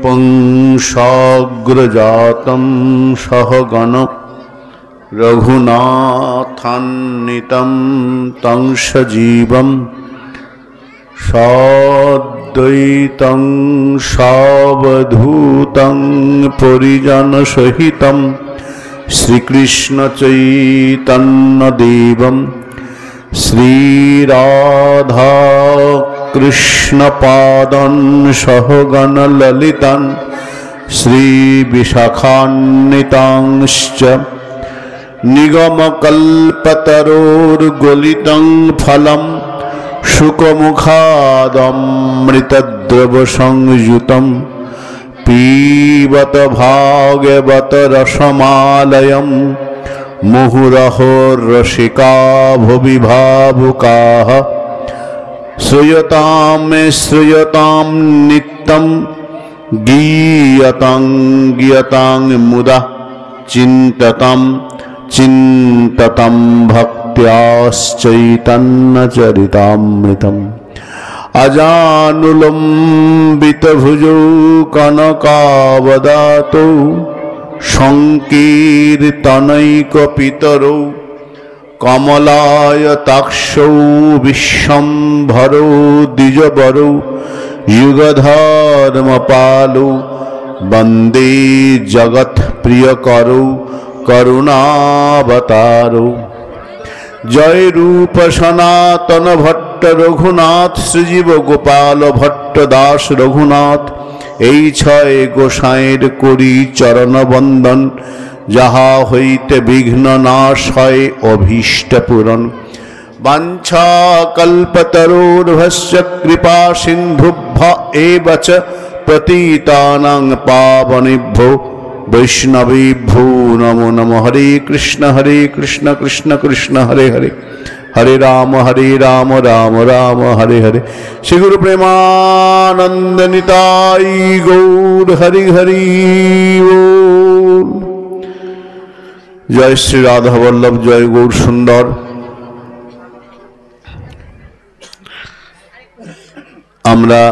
पुंसाग्रजातं सहगण रघुनाथान्वितं तं सजीवं साद्वैतं सावधूतं परिजनसहितं श्रीकृष्णचैतन्यदेवं श्रीराधा कृष्णपादं सहगण ललितं श्रीविशाखान्वितांश्च निगमकल्पतरोर्गलितं फलं शुकमुखादमृतद्रवसंयुतं पीबत भागवत रसमालयं मुहुरहो रसिका भुवि भावुकाः श्रूयतां नित्यं गीयतां मुदा चिन्ततं भक्त्याश्चैतन्यचरितामृतम् अजानुलम्बितभुजौ कनकावदातौ संकीर्तनैकपितरौ कमलायताक्षौ विश्वम्भरौ द्विजवरौ युगधर्मपालौ वन्दे जगत्प्रियकरौ करुणावतारौ। जय रूप सनातन भट्ट रघुनाथ श्रीजीव गोपाल भट्ट दास रघुनाथ এই ছয় গোসাঁয়ের করি চরণ বন্দন যাহা হইতে বিঘ্ন নাশ হয় অভীষ্ট পূরণ। বাঞ্ছা কল্পতরুর্ভশ্চ কৃপা সিন্ধুভ্য এব চ পতিতানাং পাবনেভ্যো वैष्णवेभ्यो नमो नमः। हरे कृष्ण कृष्ण कृष्ण हरे हरे, हरे राम राम राम हरे हरे। श्री गुरु प्रेमानंद निताई गौर हरि हरि बोल। जय श्री राधा वल्लभ, जय गौर सुंदर। আমরা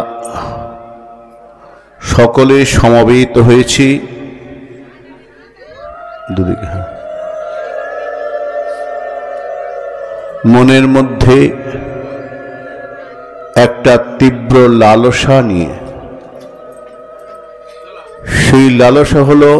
সকলে সমবেত হয়েছি দুদিকে, মনের মধ্যে একটা তীব্র লালসা নিয়ে। সেই লালসা হলো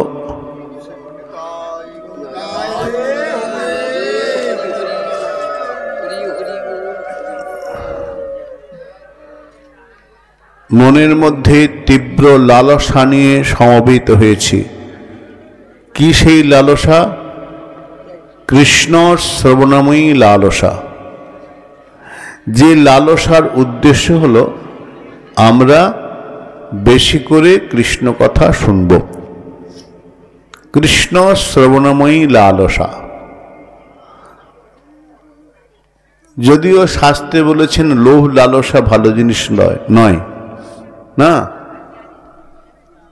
মনের মধ্যে তীব্র লালসা নিয়ে সমবেত হয়েছি। কি সেই লালসা? কৃষ্ণ শ্রবণময়ী লালসা। যে লালসার উদ্দেশ্য হলো আমরা বেশি করে কৃষ্ণ কথা শুনব। কৃষ্ণ শ্রবণময়ী লালসা। যদিও শাস্ত্রে বলেছেন লোভ লালসা ভালো জিনিস নয় না,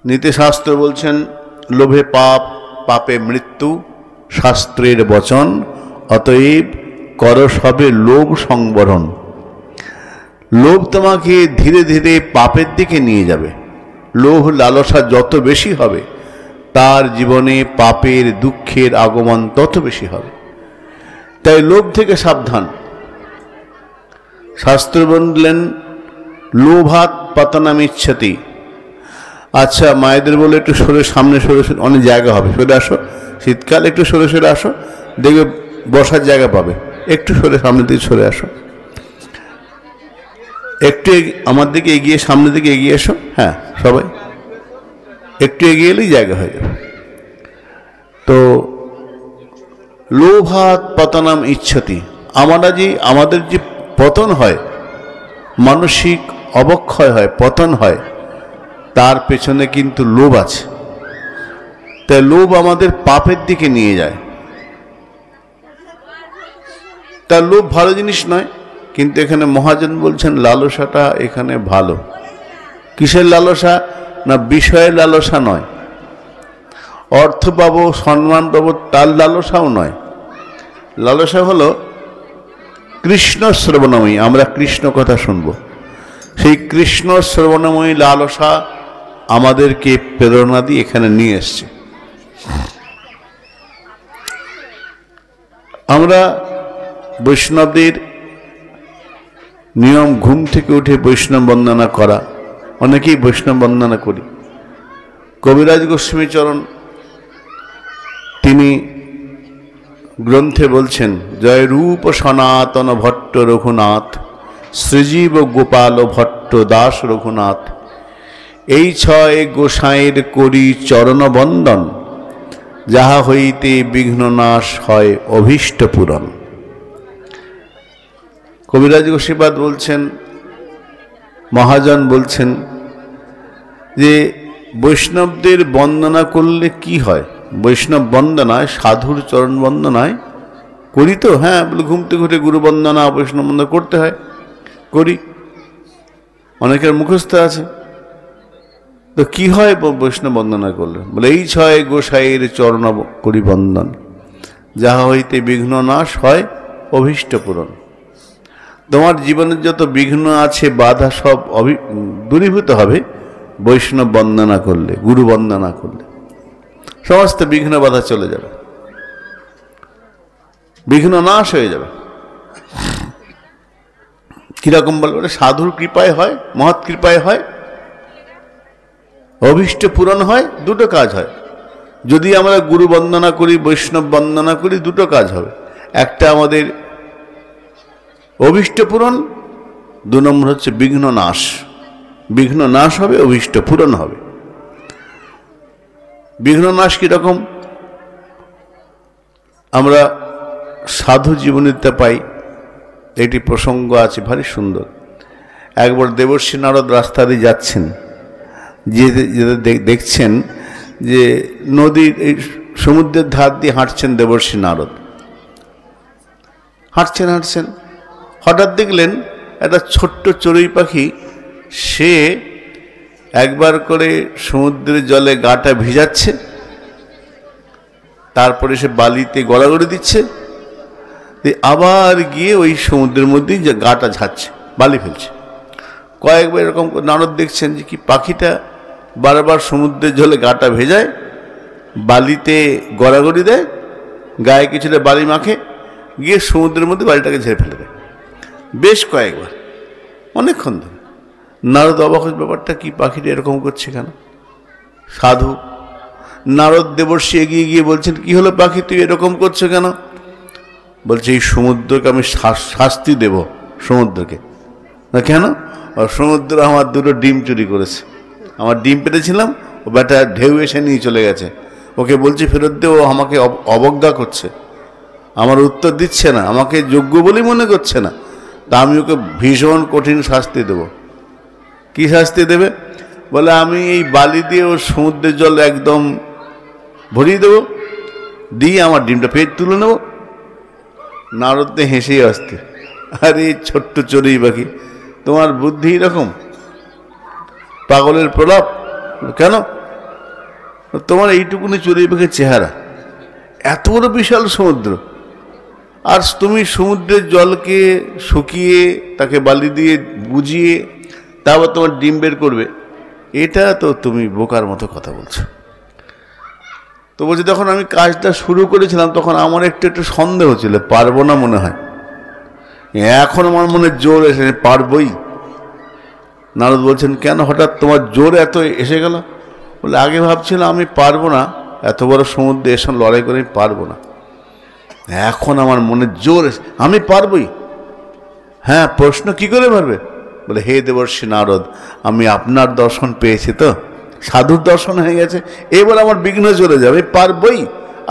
নীতিশাস্ত্র বলছেন লোভে পাপ, পাপে মৃত্যু, শাস্ত্রের বচন, অতএব করস হবে লোভ সংবরণ। লোভ তোমাকে ধীরে ধীরে পাপের দিকে নিয়ে যাবে। লোভ লালসা যত বেশি হবে তার জীবনে পাপের দুঃখের আগমন তত বেশি হবে। তাই লোভ থেকে সাবধান। শাস্ত্র বললেন লোভাৎ পতনমিচ্ছতি। আচ্ছা, মায়েদের বলে একটু সরে সামনে সরে, অনেক জায়গা হবে, সরে আসো। শীতকাল একটু সরে সরে আসো, দেখবে বসার জায়গা পাবে। একটু সরে সামনের দিকে সরে আসো, একটু আমার দিকে এগিয়ে, সামনের দিকে এগিয়ে এসো। হ্যাঁ, সবাই একটু এগিয়ে এলেই জায়গা হয়ে যাবে। তো লোভাৎ পতনম ইচ্ছতি। আমাদের যে পতন হয়, মানসিক অবক্ষয় হয়, পতন হয়, তার পেছনে কিন্তু লোভ আছে। তাই লোভ আমাদের পাপের দিকে নিয়ে যায়। তার লোভ ভালো জিনিস নয়, কিন্তু এখানে মহাজন বলছেন লালসাটা এখানে ভালো। কিসের লালসা? না বিষয়ের লালসা নয়, অর্থ পাবো, সম্মান পাবো, তার লালসাও নয়। লালসা হলো কৃষ্ণ শ্রবণময়ী, আমরা কৃষ্ণ কথা শুনব। সেই কৃষ্ণ শ্রবণময়ী লালসা আমাদেরকে প্রেরণা দিয়ে এখানে নিয়ে এসছে। আমরা বৈষ্ণবদের নিয়ম ঘুম থেকে উঠে বৈষ্ণব বন্দনা করা, অনেকেই বৈষ্ণব বন্দনা করি। কবিরাজ গোস্বামীচরণ তিনি গ্রন্থে বলছেন, জয় রূপ সনাতন ভট্ট রঘুনাথ, শ্রীজীব গোপাল ভট্ট দাস রঘুনাথ, এই ছয় গোসাঁয়ের করি চরণ বন্দন, যাহা হইতে বিঘ্ন নাশ হয় অভীষ্ট পূরণ। কবিরাজ গোস্বামীপাদ বলছেন, মহাজন বলছেন যে বৈষ্ণবদের বন্দনা করলে কি হয়। বৈষ্ণব বন্দনায়, সাধুর চরণ বন্দনায় করি তো, হ্যাঁ বলে ঘুম থেকে উঠে গুরু বন্দনা বৈষ্ণব বন্দনা করতে হয়, করি, অনেকের মুখস্থ আছে। তো কি হয় বৈষ্ণব বন্দনা করলে? বলে এই ছয় গোসাইয়ের চরণ করি বন্দন, যাহা হইতে বিঘ্ন নাশ হয় অভীষ্ট পূরণ। তোমার জীবনের যত বিঘ্ন আছে, বাধা সব দূরীভূত হবে বৈষ্ণব বন্দনা করলে, গুরু বন্দনা করলে। সমস্ত বিঘ্ন বাধা চলে যাবে, বিঘ্ন নাশ হয়ে যাবে। কিরকম বলবে? সাধুর কৃপায় হয়, মহৎ কৃপায় হয়, অভীষ্ট পূরণ হয়। দুটো কাজ হয় যদি আমরা গুরু বন্দনা করি, বৈষ্ণব বন্দনা করি, দুটো কাজ হবে। একটা আমাদের অভীষ্ট পূরণ, দু নম্বর হচ্ছে বিঘ্ন নাশ। বিঘ্ন নাশ হবে, অভীষ্ট পূরণ হবে। বিঘ্ন নাশ কিরকম? আমরা সাধু জীবনীতে পাই, এটি প্রসঙ্গ আছে ভারী সুন্দর। একবার দেবর্ষী নারদ রাস্তা দিয়ে যাচ্ছেন, দেখছেন যে নদীর এই সমুদ্রের ধার দিয়ে হাঁটছেন দেবর্ষী নারদ। হাঁটছেন হাঁটছেন, হঠাৎ দেখলেন একটা ছোট্ট চড়ুই পাখি, সে একবার করে সমুদ্রের জলে গাটা ভিজাচ্ছে, তারপরে সে বালিতে গড়াগড়ি দিচ্ছে, আবার গিয়ে ওই সমুদ্রের মধ্যেই গাটা ঝাড়ছে, বালি ফেলছে। কয়েকবার এরকম নারদ দেখছেন যে কি পাখিটা বারবার সমুদ্রের জলে গাটা ভেজায়, বালিতে গড়াগড়ি দেয়, গায়ে কিছুটা বালি মাখে, গিয়ে সমুদ্রের মধ্যে বালিটাকে ঝেড়ে ফেলে দেয়। বেশ কয়েকবার, অনেকক্ষণ ধরে। নারদ অবাক ব্যাপারটা কি, পাখিটা এরকম করছে কেন? সাধু নারদ দেবর্ষী এগিয়ে গিয়ে বলছেন, কি হলো পাখি, তুই এরকম করছো কেন? বলছে, এই সমুদ্রকে আমি শাস্তি দেব সমুদ্রকে। না কেন? সমুদ্র আমার দুটো ডিম চুরি করেছে, আমার ডিম পেতেছিলাম, ও বেটা ঢেউ এসে নিয়ে চলে গেছে, ওকে বলছি ফেরত দে, ও আমাকে অবজ্ঞা করছে, আমার উত্তর দিচ্ছে না, আমাকে যোগ্য বলেই মনে করছে না, তা আমি ওকে ভীষণ কঠিন শাস্তি দেব। কি শাস্তি দেবে? বলে, আমি এই বালি দিয়ে ওর সমুদ্রের জল একদম ভরিয়ে দেবো, দিয়ে আমার ডিমটা পেট তুলে নেব। নারদে হেসেই আসতে, আরে ছোট্ট চড়ুই পাখি, তোমার বুদ্ধি এরকম, পাগলের প্রলাপ কেন? তোমার এইটুকুনি চড়ুই পাখির চেহারা, এত বড় বিশাল সমুদ্র, আর তুমি সমুদ্রের জলকে শুকিয়ে তাকে বালি দিয়ে বুঝিয়ে তারপর তোমার ডিম বের করবে, এটা তো তুমি বোকার মতো কথা বলছো। তো বলছি, তখন আমি কাজটা শুরু করেছিলাম, তখন আমার একটু একটু সন্দেহ ছিল, পারবো না মনে হয়, এখন আমার মনে জোর এসে পারবই। নারদ বলছেন, কেন হঠাৎ তোমার জোর এত এসে গেল? বলে, আগে ভাবছিলাম আমি পারবো না, এত বড় সমুদ্রে এসে লড়াই করে আমি পারবো না, এখন আমার মনে জোর এসে আমি পারবই। হ্যাঁ, প্রশ্ন কি করে পারবে? বলে, হে দেবর্ষী নারদ, আমি আপনার দর্শন পেয়েছি, তো সাধুর দর্শন হয়ে গেছে, এবার আমার বিঘ্ন চলে যাবে, পারবই,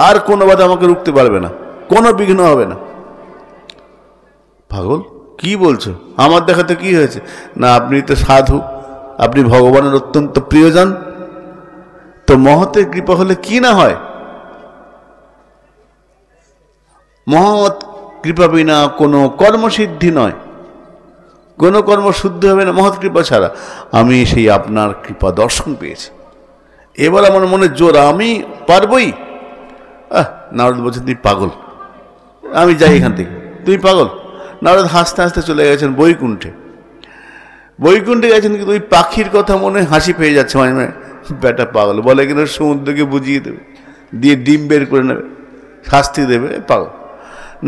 আর কোনো বাধা আমাকে রুখতে পারবে না, কোনো বিঘ্ন হবে না। পাগল, কি বলছো? আমার দেখাতে কি হয়েছে? না, আপনি তো সাধু, আপনি ভগবানের অত্যন্ত প্রিয়জন, তো মহতের কৃপা হলে কি না হয়? মহৎ কৃপা বিনা কোনো কর্মসিদ্ধি নয়, কোনো কর্ম শুদ্ধ হবে না মহৎ কৃপা ছাড়া। আমি সেই আপনার কৃপা দর্শন পেয়েছি, এবার আমার মনে জোর, আমি পারবই। নারদ বলছেন, তুই পাগল, আমি যাই এখান থেকে, তুই পাগল। নারদ হাসতে হাসতে চলে গেছেন বৈকুণ্ঠে। বৈকুণ্ঠে গেছেন, কিন্তু ওই পাখির কথা মনে হাসি পেয়ে যাচ্ছে, মানে বেটা পাগল, বলে কিনা সমুদ্রকে বুঝিয়ে দেবে, দিয়ে ডিম বের করে নেবে, শাস্তি দেবে, পাগল।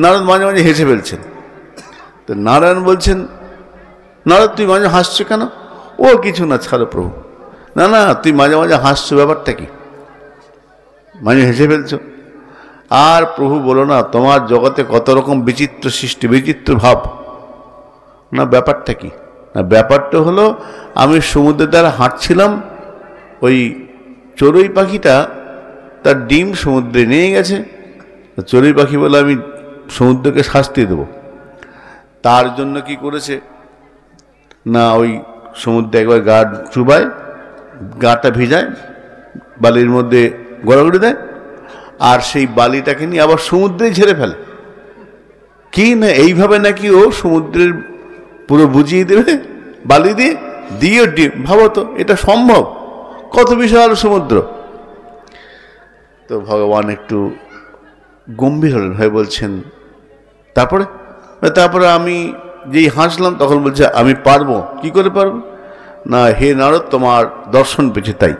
নারদ মাঝে মাঝে হেসে ফেলছেন। তো নারায়ণ বলছেন, নারদ তুই মাঝে হাসছো কেন? ও কিছু না, ছাড়ো প্রভু। না না, তুই মাঝে মাঝে হাসছো, ব্যাপারটা কি? মাঝে হেসে ফেলছো। আর প্রভু বলো না, তোমার জগতে কত রকম বিচিত্র সৃষ্টি, বিচিত্র ভাব। না ব্যাপারটা কি? না ব্যাপারটা হলো, আমি সমুদ্রের দ্বারা হাঁটছিলাম, ওই চড়ুই পাখিটা তার ডিম সমুদ্রে নিয়ে গেছে। চড়ুই পাখি বলে আমি সমুদ্রকে শাস্তি দেব। তার জন্য কি করেছে না, ওই সমুদ্রে একবার গা চুবায়, গাটা ভিজায়, বালির মধ্যে গড়াগড়ি দেয়, আর সেই বালিটাকে নিয়ে আবার সমুদ্রেই ঝেড়ে ফেলে। কি না এইভাবে নাকি ও সমুদ্রের পুরো বুঝিয়ে দেবে বালি দিয়ে, দিয়ে ডিম। ভাবো তো, এটা সম্ভব? কত বিশাল সমুদ্র। তো ভগবান একটু গম্ভীর হলেন, হয়ে বলছেন তারপরে আমি যেই হাসলাম তখন বলছে আমি পারবো। কি করে পারবো? না হে নারদ, তোমার দর্শন পেয়েছে তাই।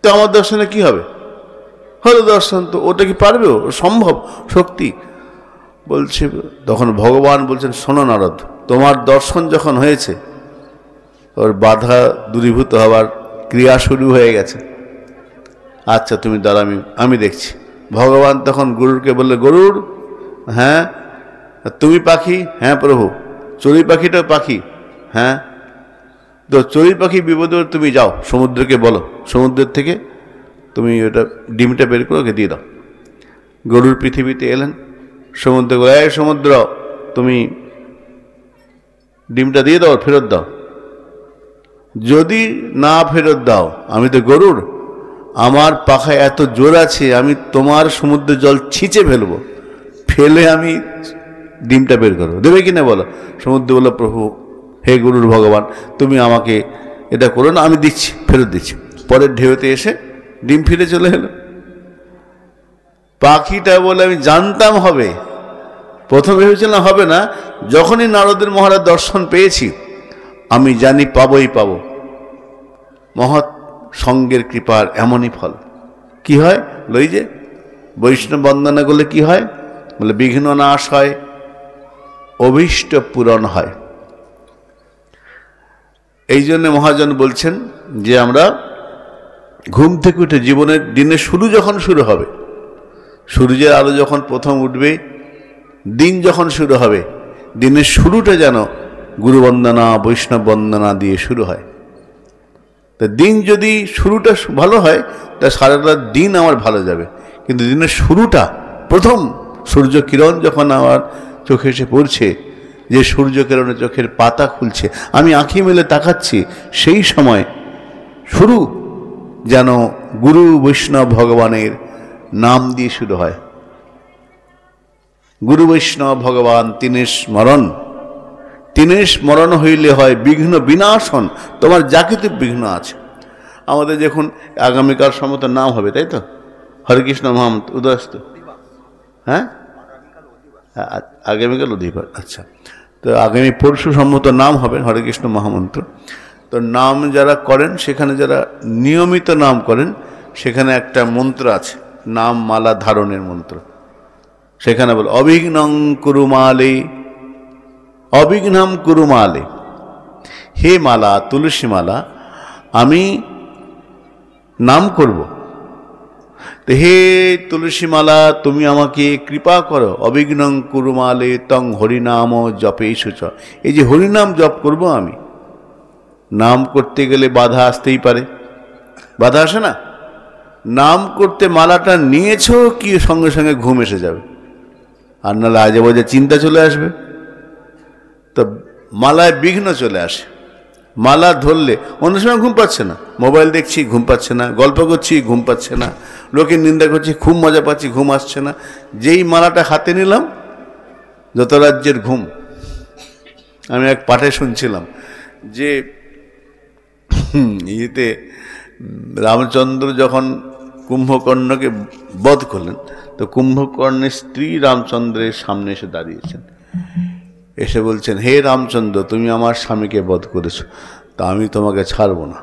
তো আমার দর্শনে কি হবে? হলো দর্শন, তো ওটা কি পারবে? ও সম্ভব শক্তি বলছে। তখন ভগবান বলছেন, শোনো নারদ, তোমার দর্শন যখন হয়েছে, ওর বাধা দূরীভূত হওয়ার ক্রিয়া শুরু হয়ে গেছে। আচ্ছা তুমি দাঁড়া, আমি দেখছি। ভগবান তখন গরুরকে বললে, গরুর, হ্যাঁ তুমি পাখি? হ্যাঁ প্রভু। চড়ুই পাখিটাও পাখি? হ্যাঁ। তো চড়ুই পাখি বিপদ, তুমি যাও সমুদ্রকে বলো, সমুদ্রের থেকে তুমি ওটা ডিমটা বের করে ওকে দিয়ে দাও। গরুর পৃথিবীতে এলেন, সমুদ্র বলে, এই সমুদ্র, তুমি ডিমটা দিয়ে দাও, ফেরত দাও। যদি না ফেরত দাও, আমি তো গরুর, আমার পাখায় এত জোর আছে, আমি তোমার সমুদ্রের জল ছিঁচে ফেলবো, ফেলে আমি ডিমটা বের করবো। দেবে কিনা বলো? সমুদ্র বলল, প্রভু হে গরুর ভগবান, তুমি আমাকে এটা করো না, আমি দিচ্ছি, ফেরত দিচ্ছি। পরের ঢেউতে এসে ডিম ফিরে চলে এলো। পাখিটা বলে, আমি জানতাম হবে। প্রথম ভেবেছিলাম হবে না, যখনই নারদের মহারাজ দর্শন পেয়েছি, আমি জানি পাবোই পাবো। মহৎ সঙ্গের কৃপার এমনই ফল। কি হয়? লই যে বৈষ্ণব বন্দনা করলে কি হয়? বলে বিঘ্ন নাশ হয়, অভীষ্ট পূরণ হয়। এই জন্য মহাজন বলছেন যে আমরা ঘুম থেকে উঠে জীবনের দিনের শুরু যখন শুরু হবে, সূর্যের আলো যখন প্রথম উঠবে, দিন যখন শুরু হবে, দিনের শুরুটা যেন গুরু বন্দনা, বৈষ্ণব বন্দনা দিয়ে শুরু হয়। তা দিন যদি শুরুটা ভালো হয়, তা সারাটা দিন আমার ভালো যাবে। কিন্তু দিনের শুরুটা, প্রথম সূর্য কিরণ যখন আমার চোখে এসে পড়ছে, যে সূর্য কিরণে চোখের পাতা খুলছে, আমি আঁখি মেলে তাকাচ্ছি, সেই সময় শুরু যেন গুরু বৈষ্ণব ভগবানের নাম দিয়ে শুরু হয়। গুরু বৈষ্ণব ভগবান তিনের স্মরণ, তিনের স্মরণ হইলে হয় বিঘ্ন বিনাশন। তোমার যা কিছু বিঘ্ন আছে, আমাদের যখন আগামীকাল সম্মত নাম হবে, তাই তো, হরেকৃষ্ণ মহামন্ত্র উদয়স্ত, হ্যাঁ আগামীকাল অধিবার। আচ্ছা, তো আগামী পরশু সম্মত নাম হবে হরেকৃষ্ণ মহামন্ত্র। তো নাম যারা করেন, সেখানে যারা নিয়মিত নাম করেন, সেখানে একটা মন্ত্র আছে, নাম মালা ধারণের মন্ত্র। সেখানে বলে অবিঘ্নং কুরুমালে, অবিঘ্নম কুরুমালে। হে মালা, তুলসী মালা, আমি নাম করব, তো হে তুলসী মালা, তুমি আমাকে কৃপা করো। অবিঘ্নং কুরুমালে তং হরিনাম জপেষু চ। এই যে হরিনাম জপ করব আমি, নাম করতে গেলে বাধা আসতেই পারে, বাধা আসে না? নাম করতে মালাটা নিয়েছ কি সঙ্গে সঙ্গে ঘুম এসে যাবে, আর নাহলে আজে বাজে চিন্তা চলে আসবে। তো মালায় বিঘ্ন চলে আসে। মালা ধরলে অন্য সময় ঘুম পাচ্ছে না, মোবাইল দেখছি ঘুম পাচ্ছে না, গল্প করছি ঘুম পাচ্ছে না, লোকের নিন্দা করছি খুব মজা পাচ্ছি, ঘুম আসছে না। যেই মালাটা হাতে নিলাম, যত রাজ্যের ঘুম। আমি এক পাঠে শুনছিলাম যে ইয়েতে রামচন্দ্র যখন কুম্ভকর্ণকে বধ করলেন, তো কুম্ভকর্ণের স্ত্রী রামচন্দ্রের সামনে এসে দাঁড়িয়েছেন, এসে বলছেন, হে রামচন্দ্র, তুমি আমার স্বামীকে বধ করেছ, তা আমি তোমাকে ছাড়ব না।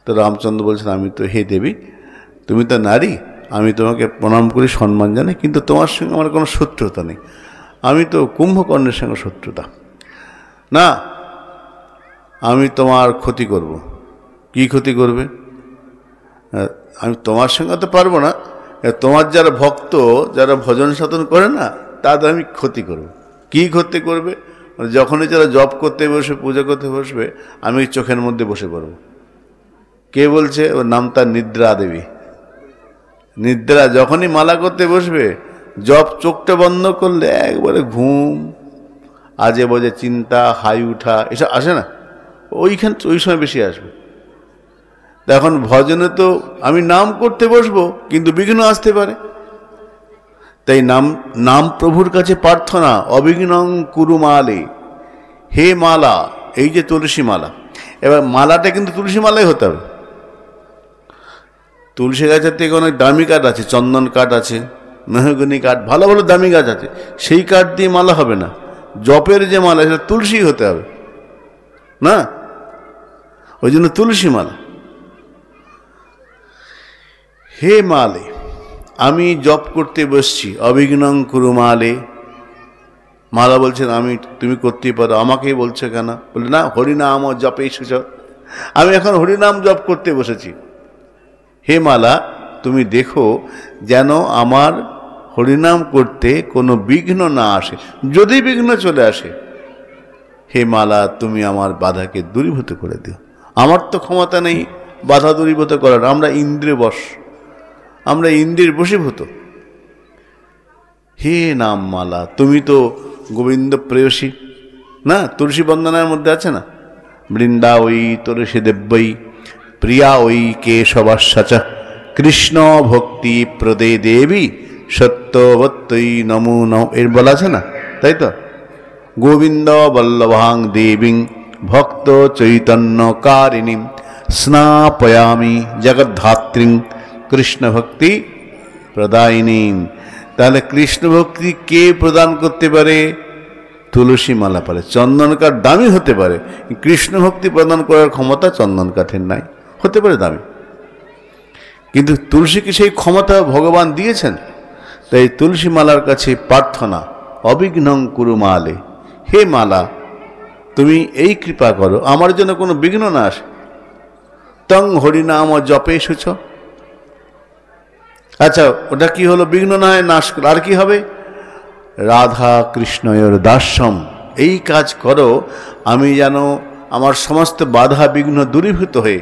তো রামচন্দ্র বলছেন, আমি তো হে দেবী, তুমি তো নারী, আমি তোমাকে প্রণাম করি, সম্মান জানাই, কিন্তু তোমার সঙ্গে আমার কোনো শত্রুতা নেই। আমি তো কুম্ভকর্ণের সঙ্গে শত্রুতা না, আমি তোমার ক্ষতি করব। কি ক্ষতি করবে? আমি তোমার সঙ্গে তো পারবো না, তোমার যারা ভক্ত, যারা ভজন সাধন করে না, তাদের আমি ক্ষতি করব। কি ক্ষতি করবে? যখনই যারা জপ করতে বসবে, পূজা করতে বসবে, আমি চোখের মধ্যে বসে পড়ব। কে বলছে? ওর নাম তার নিদ্রা দেবী। নিদ্রা যখনই মালা করতে বসবে, জপ চোখটা বন্ধ করলে একবারে ঘুম, আজে বাজে চিন্তা, হাই উঠা, এসব আসে না? ওই সময় বেশি আসবে। এখন ভজনে তো আমি নাম করতে বসবো, কিন্তু বিঘ্ন আসতে পারে। তাই নাম প্রভুর কাছে প্রার্থনা, অবিঘ্নং কুরু মালে, হে মালা, এই যে তুলসী মালা, এবার মালাটা কিন্তু তুলসী মালাই হতে হবে। তুলসী গাছের থেকে অনেক দামি কাঠ আছে, চন্দন কাঠ আছে, মেহগনি কাঠ, ভালো ভালো দামি গাছ আছে, সেই কাঠ দিয়ে মালা হবে না। জপের যে মালা, সেটা তুলসী হতে হবে না, ওই জন্য তুলসী মালা। হে মালে, আমি জপ করতে বসছি, অবিঘ্নং কুরু মালে। মালা বলছেন, তুমি করতেই পারো, আমাকেই বলছো কেন? বলে না, হরিনাম জপে এসেছ, আমি এখন হরিনাম জপ করতে বসেছি। হে মালা, তুমি দেখো যেন আমার হরিনাম করতে কোনো বিঘ্ন না আসে। যদি বিঘ্ন চলে আসে, হে মালা, তুমি আমার বাধাকে দূরীভূত করে দিও। আমার তো ক্ষমতা নেই বাধা দূরীভূত করার, আমরা ইন্দ্রিয় বশ, আমরা ইন্দ্রিয়ের বশীভূত। হে নাম মালা, তুমি তো গোবিন্দ প্রেয়সী না? তুলসী বন্দনার মধ্যে আছে না, বৃন্দা ওই তুলসী দেব্যই প্রিয়া ওই কেশবাস্যাচ কৃষ্ণ ভক্তি প্রদে দেবী সত্যবত্যই নমো নম, এর বলা আছে না? তাই তো, গোবিন্দ বল্লভাং দেবীং ভক্ত চৈতন্য কারিণীম স্নাপয়ামি জগদ্ধাত্রীং কৃষ্ণ ভক্তি প্রদায়িনীম। তাহলে কৃষ্ণ ভক্তি কে প্রদান করতে পারে? তুলসী মালা পারে। চন্দন কাঠ দামি হতে পারে, কৃষ্ণ ভক্তি প্রদান করার ক্ষমতা চন্দন কাঠের নাই। হতে পারে দামি, কিন্তু তুলসীকে সেই ক্ষমতা ভগবান দিয়েছেন। তাই তুলসী মালার কাছে প্রার্থনা, অবিঘ্নং কুরু মালে, হে মালা, তুমি এই কৃপা করো আমার জন্য কোনো বিঘ্ন না আসে। তং হরিনাম জপে এসেছ। আচ্ছা, ওটা কি হলো? বিঘ্ন না হয় নাশ, আর কি হবে? রাধা কৃষ্ণয়ের দাস্যম, এই কাজ করো, আমি যেন আমার সমস্ত বাধা বিঘ্ন দূরীভূত হয়ে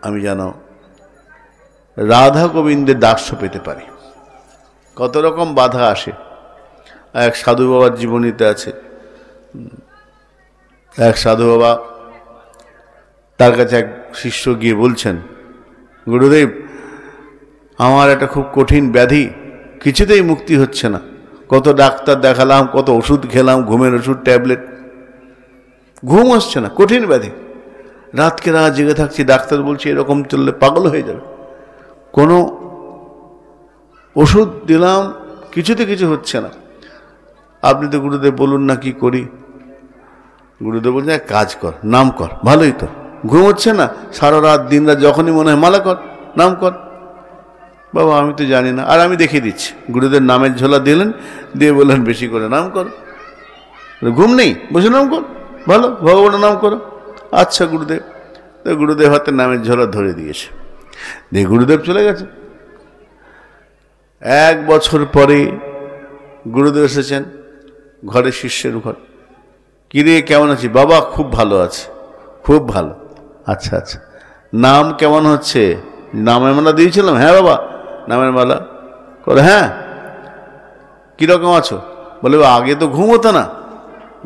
আমি যেন রাধা গোবিন্দের দাস্য পেতে পারি। কত রকম বাধা আসে। এক সাধু বাবার জীবনীতে আছে, এক সাধু বাবা, তার কাছে এক শিষ্য গিয়ে বলছেন, গুরুদেব, আমার একটা খুব কঠিন ব্যাধি, কিছুতেই মুক্তি হচ্ছে না, কত ডাক্তার দেখালাম, কত ওষুধ খেলাম, ঘুমের ওষুধ, ট্যাবলেট, ঘুম আসছে না, কঠিন ব্যাধি, রাতকে রাত জেগে থাকছি, ডাক্তার বলছে এরকম চললে পাগল হয়ে যাবে, কোনো ওষুধ দিলাম, কিছুতে কিছু হচ্ছে না, আপনি তো গুরুদেব বলুন না কি করি? গুরুদেব বলছেন, এক কাজ কর, নাম কর, ভালোই তো, ঘুম হচ্ছে না, সারা রাত দিন রাত যখনই মনে হয় মালা কর, নাম কর। বাবা আমি তো জানি না, আর আমি দেখিয়ে দিচ্ছি। গুরুদেব নামের ঝোলা দিলেন, দিয়ে বললেন বেশি করে নাম কর, ঘুম নেই বসে নাম কর, ভালো, ভগবানের নাম করো। আচ্ছা গুরুদেব। তো গুরুদেব হাতে নামের ঝোলা ধরে দিয়েছে, দিয়ে গুরুদেব চলে গেছে। 1 বছর পরে গুরুদেব এসেছেন ঘরে, শিষ্যের ঘর। কিরে কেমন আছি? বাবা খুব ভালো আছে, খুব ভালো। আচ্ছা আচ্ছা, নাম কেমন হচ্ছে? নামের মালা দিয়েছিলাম। হ্যাঁ বাবা, নামের মালা করে। হ্যাঁ, কীরকম আছো? বলে আগে তো ঘুম হতো না,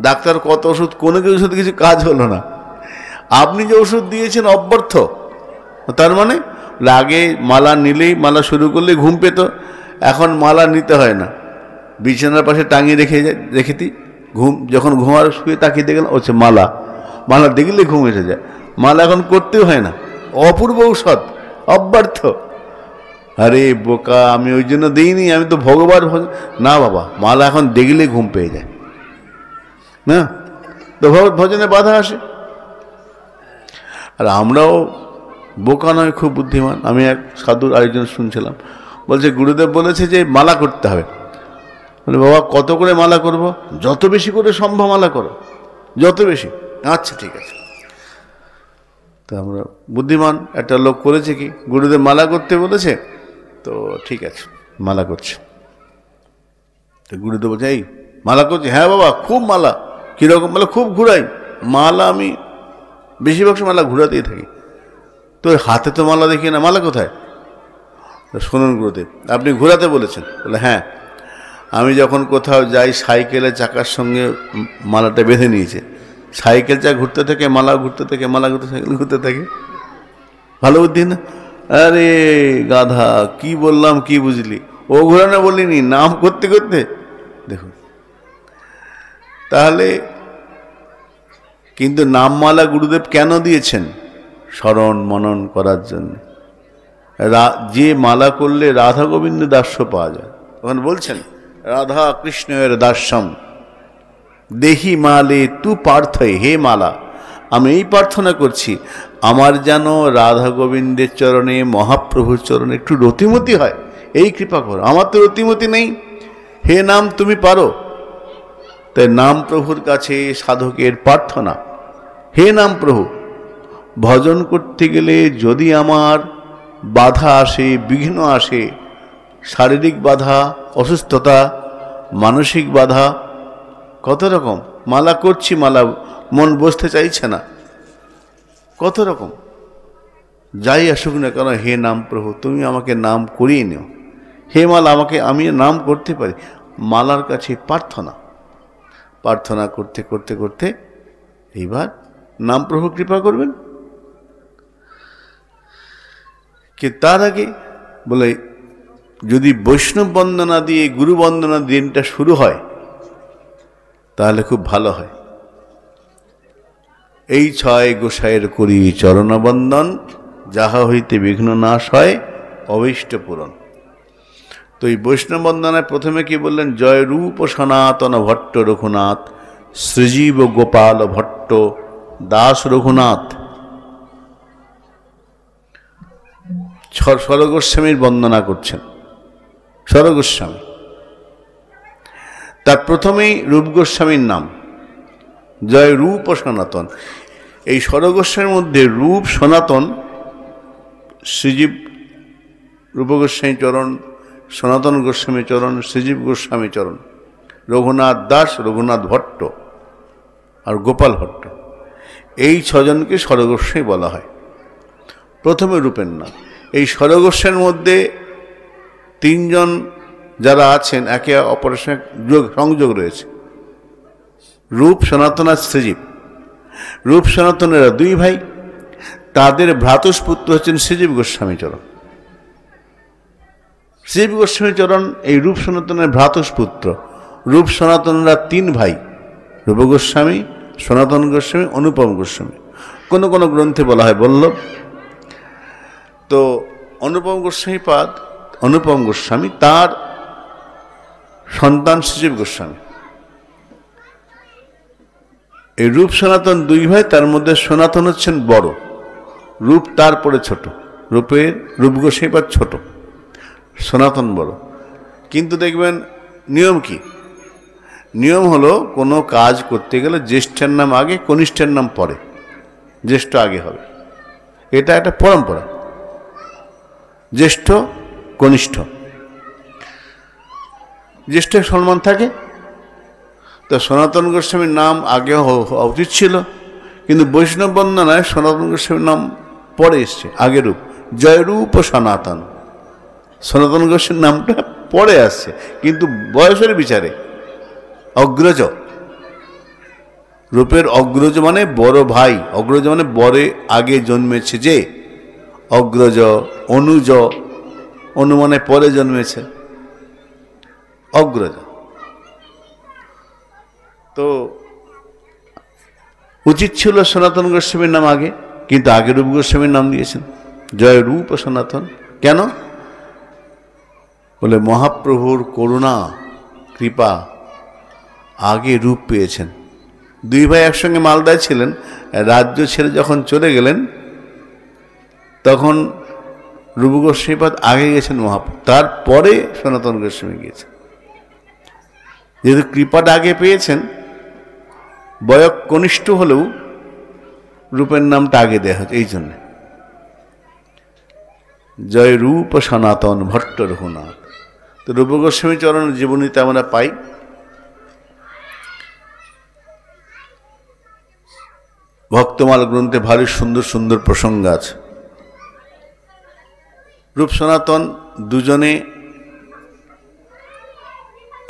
ডাক্তার কত ওষুধ, কোনো ওষুধ কিছু কাজ হলো না, আপনি যে ওষুধ দিয়েছেন অব্যর্থ। তার মানে আগে মালা নিলেই, মালা শুরু করলেই ঘুম পেত, এখন মালা নিতে হয় না, বিছানার পাশে টাঙিয়ে রেখেতি, ঘুম যখন ঘুমার শুয়ে তাকিয়ে দেখলাম হচ্ছে মালা, মালা দেখলে ঘুম এসে যায়, মালা এখন করতেও হয় না, অপূর্ব ঔষধ, অব্যর্থ। আরে বোকা, আমি ওই জন্য দিইনি, আমি তো ভগবান না বাবা, মালা এখন দেখলে ঘুম পেয়ে যায় না, তো ভজনে বাধা আসে। আর আমরাও বোকা নয়, খুব বুদ্ধিমান। আমি এক সাধুর আরেকজন শুনছিলাম, বলছে গুরুদেব বলেছে যে মালা করতে হবে। বলে বাবা কত করে মালা করব? যত বেশি করে সম্ভব মালা করো, যত বেশি। আচ্ছা ঠিক আছে। তো আমরা বুদ্ধিমান একটা লোক করেছে কি, গুরুদেব মালা করতে বলেছে, তো ঠিক আছে মালা করছে। তো গুরুদেব বলছে এই মালা করছে? হ্যাঁ বাবা খুব মালা। কীরকম? বলে খুব ঘুরাই মালা, আমি বেশিরভাগ মালা ঘুরাতেই থাকি। তো হাতে তো মালা দেখি না, মালা কোথায়? শুনুন গুরুদেব আপনি ঘোরাতে বলেছেন। বলে হ্যাঁ, আমি যখন কোথাও যাই সাইকেলের চাকার সঙ্গে মালাটা বেঁধে নিয়েছে, সাইকেল চাকা ঘুরতে থাকে, মালা ঘুরতে থাকে, মালা ঘুরতে সাইকেল ঘুরতে থাকে। ভালো বুদ্ধি না? আরে গাধা, কি বললাম কি বুঝলি? ও ঘোরানো বলিনি, নাম করতে করতে দেখুন। তাহলে কিন্তু নামমালা গুরুদেব কেন দিয়েছেন? স্মরণ মনন করার জন্য। যে মালা করলে রাধা গোবিন্দ দাস্য পাওয়া যায়। ওখানে বলছেন রাধা কৃষ্ণের দাস্যম দেহি মালে তু পার্থয়। হে মালা, আমি এই প্রার্থনা করছি আমার যেন রাধা গোবিন্দের চরণে, মহাপ্রভুর চরণে একটু রতিমতি হয়, এই কৃপা করো। আমার তো রতিমতি নেই। হে নাম তুমি পারো। তাই নাম প্রভুর কাছে সাধকের প্রার্থনা, হে নাম প্রভু, ভজন করতে গেলে যদি আমার বাধা আসে, বিঘ্ন আসে, শারীরিক বাধা, অসুস্থতা, মানসিক বাধা, কত রকম। মালা করছি, মালা মন বসতে চাইছে না, কত রকম যাই আসুক না কেন, হে নাম প্রভু তুমি আমাকে নাম করিয়ে নিও। হে মালা, আমাকে আমি নাম করতে পারি। মালার কাছে প্রার্থনা, প্রার্থনা করতে করতে করতে এইবার নাম প্রভু কৃপা করবেন। কি তার আগে বলে যদি বৈষ্ণব বন্দনা দিয়ে, গুরু বন্দনা দিনটা শুরু হয় তাহলে খুব ভালো হয়। এই 6 গোসাইয়ের করি চরণবন্দন, যাহা হইতে বিঘ্ন নাশ হয় অভীষ্ট পূরণ। তো এই বৈষ্ণব বন্দনায় প্রথমে কি বললেন? জয় রূপ সনাতন ভট্ট রঘুনাথ, শ্রীজীব গোপাল ভট্ট দাস রঘুনাথ। স্বরগোস্বামীর বন্দনা করছেন, স্বরগোস্বামী। তার প্রথমেই রূপ গোস্বামীর নাম, জয় রূপ সনাতন। এই স্বরগোস্বামীর মধ্যে রূপ সনাতন, শ্রীজীব রূপ গোস্বামী চরণ, সনাতন গোস্বামী চরণ, শ্রীজীব গোস্বামী চরণ, রঘুনাথ দাস, রঘুনাথ ভট্ট আর গোপাল ভট্ট, এই 6 জনকে স্বরগোস্বামী বলা হয়। প্রথমে রূপের নাম। এই স্বরগোস্বামীর মধ্যে 3 জন যারা আছেন একে অপরের সঙ্গে সংযোগ রয়েছে, রূপ সনাতন আর শ্রীজীব। রূপ সনাতনেরা 2 ভাই, তাদের ভ্রাতুষ্পুত্র হচ্ছেন শ্রীজীব গোস্বামী চরণ। শ্রীজীব গোস্বামী চরণ এই রূপ সনাতনের ভ্রাতুষ্পুত্র। রূপ সনাতনরা 3 ভাই, রূপ গোস্বামী, সনাতন গোস্বামী, অনুপম গোস্বামী। কোনো কোনো গ্রন্থে বলা হয় বল্লভ। তো অনুপম গোস্বামী পাদ, অনুপম গোস্বামী, তার সন্তান শ্রীজীব গোস্বামী। এই রূপ সনাতন 2 ভাই, তার মধ্যে সনাতন হচ্ছেন বড়, রূপ তারপরে ছোট। রূপ গোস্বামী পাদ ছোট, সনাতন বড়। কিন্তু দেখবেন নিয়ম কি? নিয়ম হলো কোনো কাজ করতে গেলে জ্যেষ্ঠের নাম আগে, কনিষ্ঠের নাম পরে, জ্যেষ্ঠ আগে হবে। এটা একটা পরম্পরা, জ্যেষ্ঠ কনিষ্ঠ, জ্যেষ্ঠের সম্মান থাকে। তো সনাতন গোস্বামীর নাম আগে হওয়া উচিত ছিল, কিন্তু বৈষ্ণব বন্দনায় সনাতন গোস্বামীর নাম পরে এসছে, আগে রূপ। জয় রূপ সনাতন, সনাতন গোস্বামীর নামটা পরে আসছে, কিন্তু বয়সের বিচারে অগ্রজ। রূপের অগ্রজ মানে বড় ভাই, অগ্রজ মানে বরে আগে জন্মেছে যে, অগ্রজ। অনুজ, অনু মানে পরে জন্মেছে, অগ্রজ। তো উচিত ছিল সনাতন গোস্বামীর নাম আগে, কিন্তু আগে রূপ গোস্বামীর নাম দিয়েছেন জয় রূপ সনাতন। কেন? বলে মহাপ্রভুর করুণা কৃপা, আগে রূপ পেয়েছেন। 2 ভাই একসঙ্গে মালদায় ছিলেন, রাজ্য ছেড়ে যখন চলে গেলেন তখন রূপ গোস্বামীপাদ আগে গেছেন মহাপ্রভু, তারপরে সনাতন গোস্বামী গিয়েছেন। যেহেতু কৃপাটা আগে পেয়েছেন, বয়স কনিষ্ঠ হলেও রূপের নামটা আগে দেওয়া হচ্ছে এই জন্যে। জয় রূপ সনাতন ভট্ট রঘুনাথ। তো রূপ গোস্বামী চরণ জীবনীতে আমরা পাই ভক্তমাল গ্রন্থে ভারী সুন্দর সুন্দর প্রসঙ্গ আছে। রূপ সনাতন দুজনে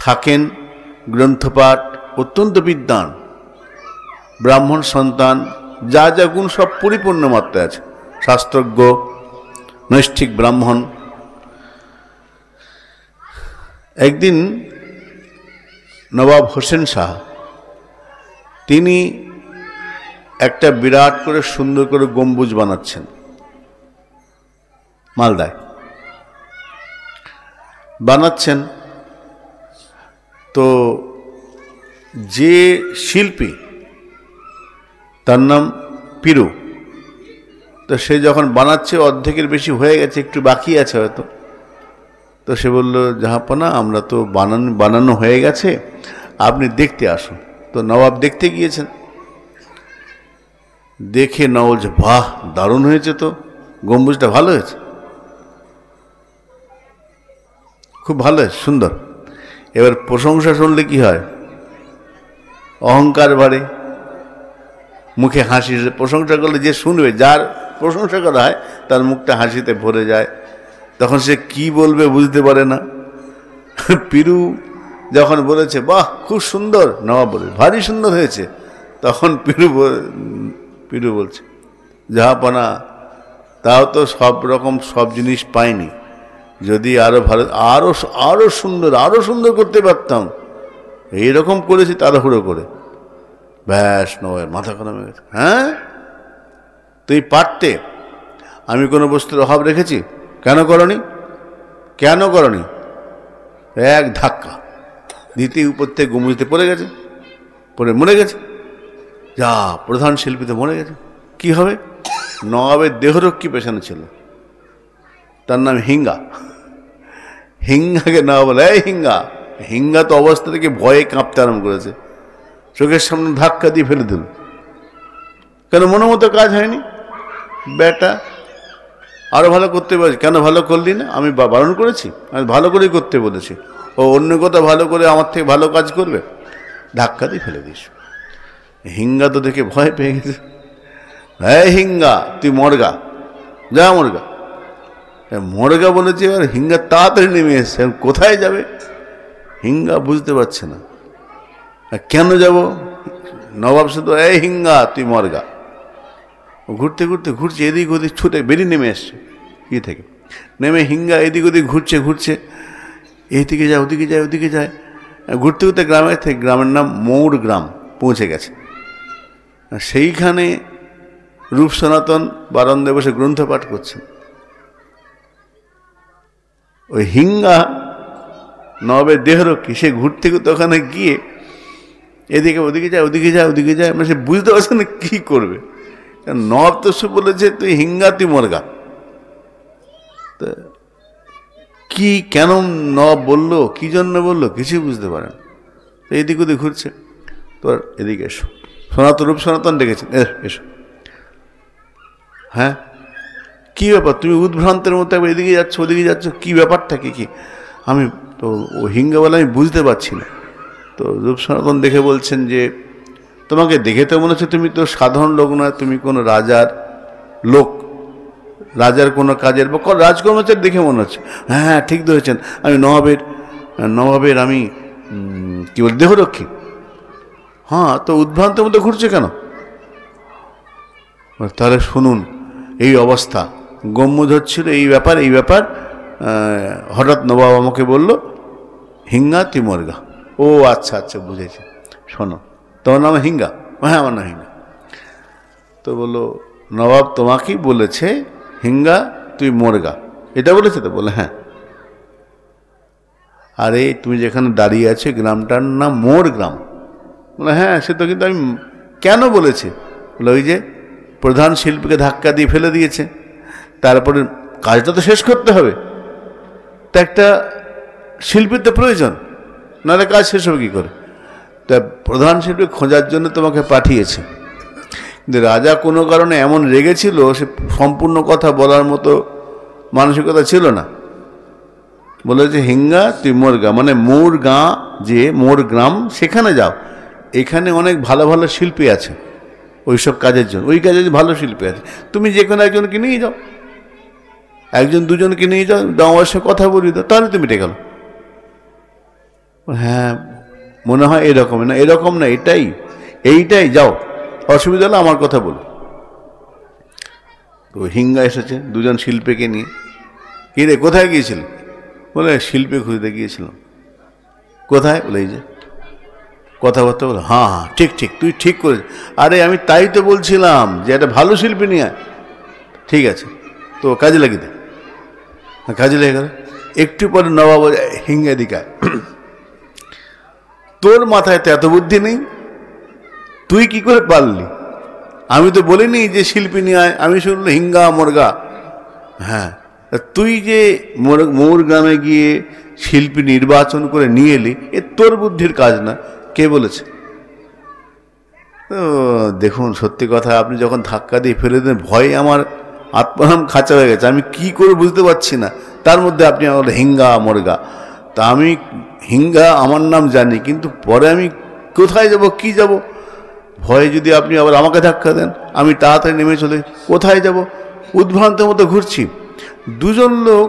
থাকেন, গ্রন্থপাঠ, অত্যন্ত বিদ্বান, ব্রাহ্মণ সন্তান, যা যা গুণ সব পরিপূর্ণ মাত্রায় আছে, শাস্ত্রজ্ঞ, নৈষ্ঠিক ব্রাহ্মণ। একদিন নবাব হোসেন শাহ তিনি একটা বিরাট করে সুন্দর করে গম্বুজ বানাচ্ছেন মালদায়, বানাচ্ছেন। তো যে শিল্পী, তার নাম পিরু, তো সে যখন বানাচ্ছে অর্ধেকের বেশি হয়ে গেছে, একটু বাকি আছে হয়তো, তো সে বলল, জাহাপনা আমরা তো বানানো হয়ে গেছে, আপনি দেখতে আসুন। তো নবাব দেখতে গিয়েছেন, দেখে নবাব বলছে, বাহ দারুণ হয়েছে, তো গম্বুজটা ভালো হয়েছে, খুব ভালো হয়েছে, সুন্দর। এবার প্রশংসা শুনলে কি হয়, অহংকার বাড়ে, মুখে হাসি। প্রশংসা করলে যে শুনবে, যার প্রশংসা করা হয়, তার মুখটা হাসিতে ভরে যায়, তখন সে কি বলবে বুঝতে পারে না। পিরু যখন বলেছে, বাহ খুব সুন্দর, নবাব বলে, ভারী সুন্দর হয়েছে, তখন পিরু বলছে, জাহাপনা তাও তো সব রকম সব জিনিস পাইনি, যদি আরো ভালো, আরো সুন্দর করতে পারতাম, এইরকম করেছি তাড়াহুড়ো করে। ব্যাস, নবাবের মাথা গরম হয়ে গেছে। হ্যাঁ, তুই পারতে, আমি কোনো বস্তুর অভাব রেখেছি? কেন করনি? এক ধাক্কা দ্বিতীয় উপর থেকে গম্বুজতে পড়ে গেছে, পড়ে মরে গেছে। যা, প্রধান শিল্পী তো মরে গেছে, কি হবে? নবাবের দেহরক্ষী পেছনে ছিল, তার নাম হিঙ্গা। হিঙ্গাকে নবাব বলে, এই হিঙ্গা তো অবস্থা থেকে ভয়ে কাঁপতে আরম্ভ করেছে, চোখের সামনে ধাক্কা দিয়ে ফেলে দিল। কেন? মতো কাজ হয়নি, বেটা আরো ভালো করতে পারছি, কেন ভালো করলি না? আমি বারণ করেছি? আমি ভালো করেই করতে বলেছি। ও অন্য কথা ভালো করে আমার থেকে ভালো কাজ করবে, ধাক্কা দিয়ে ফেলে দিস। হিঙ্গা তো দেখে ভয় পেয়ে গেছে, হ্যাঁ হিঙ্গা তুই মরগা, যা মরগা বলেছে। আর হিঙ্গা তাড়াতাড়ি নেমে এসছে, কোথায় যাবে হিঙ্গা বুঝতে পারছে না, কেন যাব? নবাব শুধু, এই হিঙ্গা তুই মরগা। ঘুরছে এদিক ওদিক, ছুটে বেরিয়ে নেমে এসছে থেকে, নেমে হিঙ্গা এদিক ওদিক ঘুরছে, এইদিকে যায় ওদিকে যায়, ঘুরতে গ্রামের নাম মৌর গ্রাম পৌঁছে গেছে। সেইখানে রূপ সনাতন বারান্দায় বসে গ্রন্থ পাঠ করছেন। ওই হিঙ্গা নবাবের দেহরক্ষী, সে ঘুরতে ওখানে গিয়ে এদিকে ওদিকে যায়, মানে সে বুঝতে পারছে না কি করবে। নবাব তো সে বলেছে, তুই হিঙ্গা তুই মরগা, কি কেন নবাব বললো, কি জন্য বললো, কিছুই বুঝতে পারেন। এদিক ওদিক ঘুরছে, তোর এদিকে এসো, রূপ সনাতন ডেকেছেন, এসো। হ্যাঁ, কি ব্যাপার? তুমি উদ্ভ্রান্তের মতো একবার এদিকে যাচ্ছ ওদিকে যাচ্ছ, কি ব্যাপারটা কি? আমি তো ও হিঙ্গা বলে আমি বুঝতে পারছি না। তো রূপ সনাতন দেখে বলছেন যে, তোমাকে দেখে তো মনে হচ্ছে তুমি তো সাধারণ লোক নয়, তুমি কোনো রাজার লোক, রাজার কোনো কাজের বা রাজকর্মচারী দেখে মনে হচ্ছে। হ্যাঁ ঠিক ধরেছেন, আমি নবাবের আমি কি বল দেহরক্ষী। হ্যাঁ, তো উদ্ভ্রান্তের মতো ঘুরছে কেন? তাহলে শুনুন, এই অবস্থা, গম্বুজ হচ্ছিল, এই ব্যাপার হঠাৎ নবাব আমাকে বলল, হিঙ্গা তুই মরগা। ও আচ্ছা বুঝেছি, শোনো, তোমার নাম হিঙ্গা? হ্যাঁ আমার নাম হিঙ্গা। তো বললো, নবাব তোমাকেই বলেছে হিঙ্গা তুই মরগা, এটা বলেছে? তো বলে হ্যাঁ। আরে তুমি যেখানে দাঁড়িয়ে আছো গ্রামটার নাম মোর গ্রাম। বলে হ্যাঁ, সে তো, কিন্তু আমি কেন বলেছে? বলে ওই যে প্রধান শিল্পীকে ধাক্কা দিয়ে ফেলে দিয়েছে, তারপরে কাজটা তো শেষ করতে হবে, তা একটা শিল্পীর তো প্রয়োজন, নাহলে কাজ শেষ হবে কী করে? তা প্রধান শিল্পী খোঁজার জন্য তোমাকে পাঠিয়েছে। কিন্তু রাজা কোনো কারণে এমন রেগেছিল, সে সম্পূর্ণ কথা বলার মতো মানসিকতা ছিল না। বলেছে, হিঙ্গা তুই মোর গা, মানে মোর গাঁ যে মোর গ্রাম, সেখানে যাও, এখানে অনেক ভালো ভালো শিল্পী আছে ওইসব কাজের জন্য, ওই কাজে ভালো শিল্পী আছে, তুমি যে কোনো একজনকে নিয়ে যাও, একজন দুজনকে নিয়ে যাও, আমার সাথে কথা বলি দাও, তাহলে তুমি মিটে গেল। হ্যাঁ মনে হয় এরকম না, এরকম না, এইটাই যাও, অসুবিধা হলে আমার কথা বলো। তো হিঙ্গা এসেছে দুজন শিল্পীকে নিয়ে। কি রে, কোথায় গিয়েছিল? বলে শিল্পী খুঁজতে গিয়েছিলাম। কোথায়? বলে এই যে। কথাবার্তা বলো, হ্যাঁ হ্যাঁ ঠিক ঠিক, তুই ঠিক করেছিস। আরে আমি তাই তো বলছিলাম যে একটা ভালো শিল্পী নিয়ে, ঠিক আছে তো কাজে লাগিয়ে দে। কাজে লেগে গেল। একটু পরে নবাব হিঙ্গা দিকায়, তোর মাথায় তো এত বুদ্ধি নেই, তুই কি করে পারলি? আমি তো বলিনি যে শিল্পী নিয়ে আয়, আমি শুনলাম হিঙ্গা মোরগা। হ্যাঁ, তুই যে মোর গ্রামে গিয়ে শিল্পী নির্বাচন করে নিয়ে এলি, এ তোর বুদ্ধির কাজ না। কে বলেছে? দেখুন সত্যি কথা, আপনি যখন ধাক্কা দিয়ে ফেলে দেন, ভয়ে আমার আত্মনাম খাঁচা হয়ে গেছে, আমি কি করে বুঝতে পারছি না। তার মধ্যে আপনি আমার হিঙ্গা মোরগা, তা আমি হিঙ্গা আমার নাম জানি, কিন্তু পরে আমি কোথায় যাব, কি যাব, ভয়ে যদি আপনি আবার আমাকে ধাক্কা দেন, আমি তাড়াতাড়ি নেমে চলে কোথায় যাব, উদ্ভ্রান্তের মতো ঘুরছি। দুজন লোক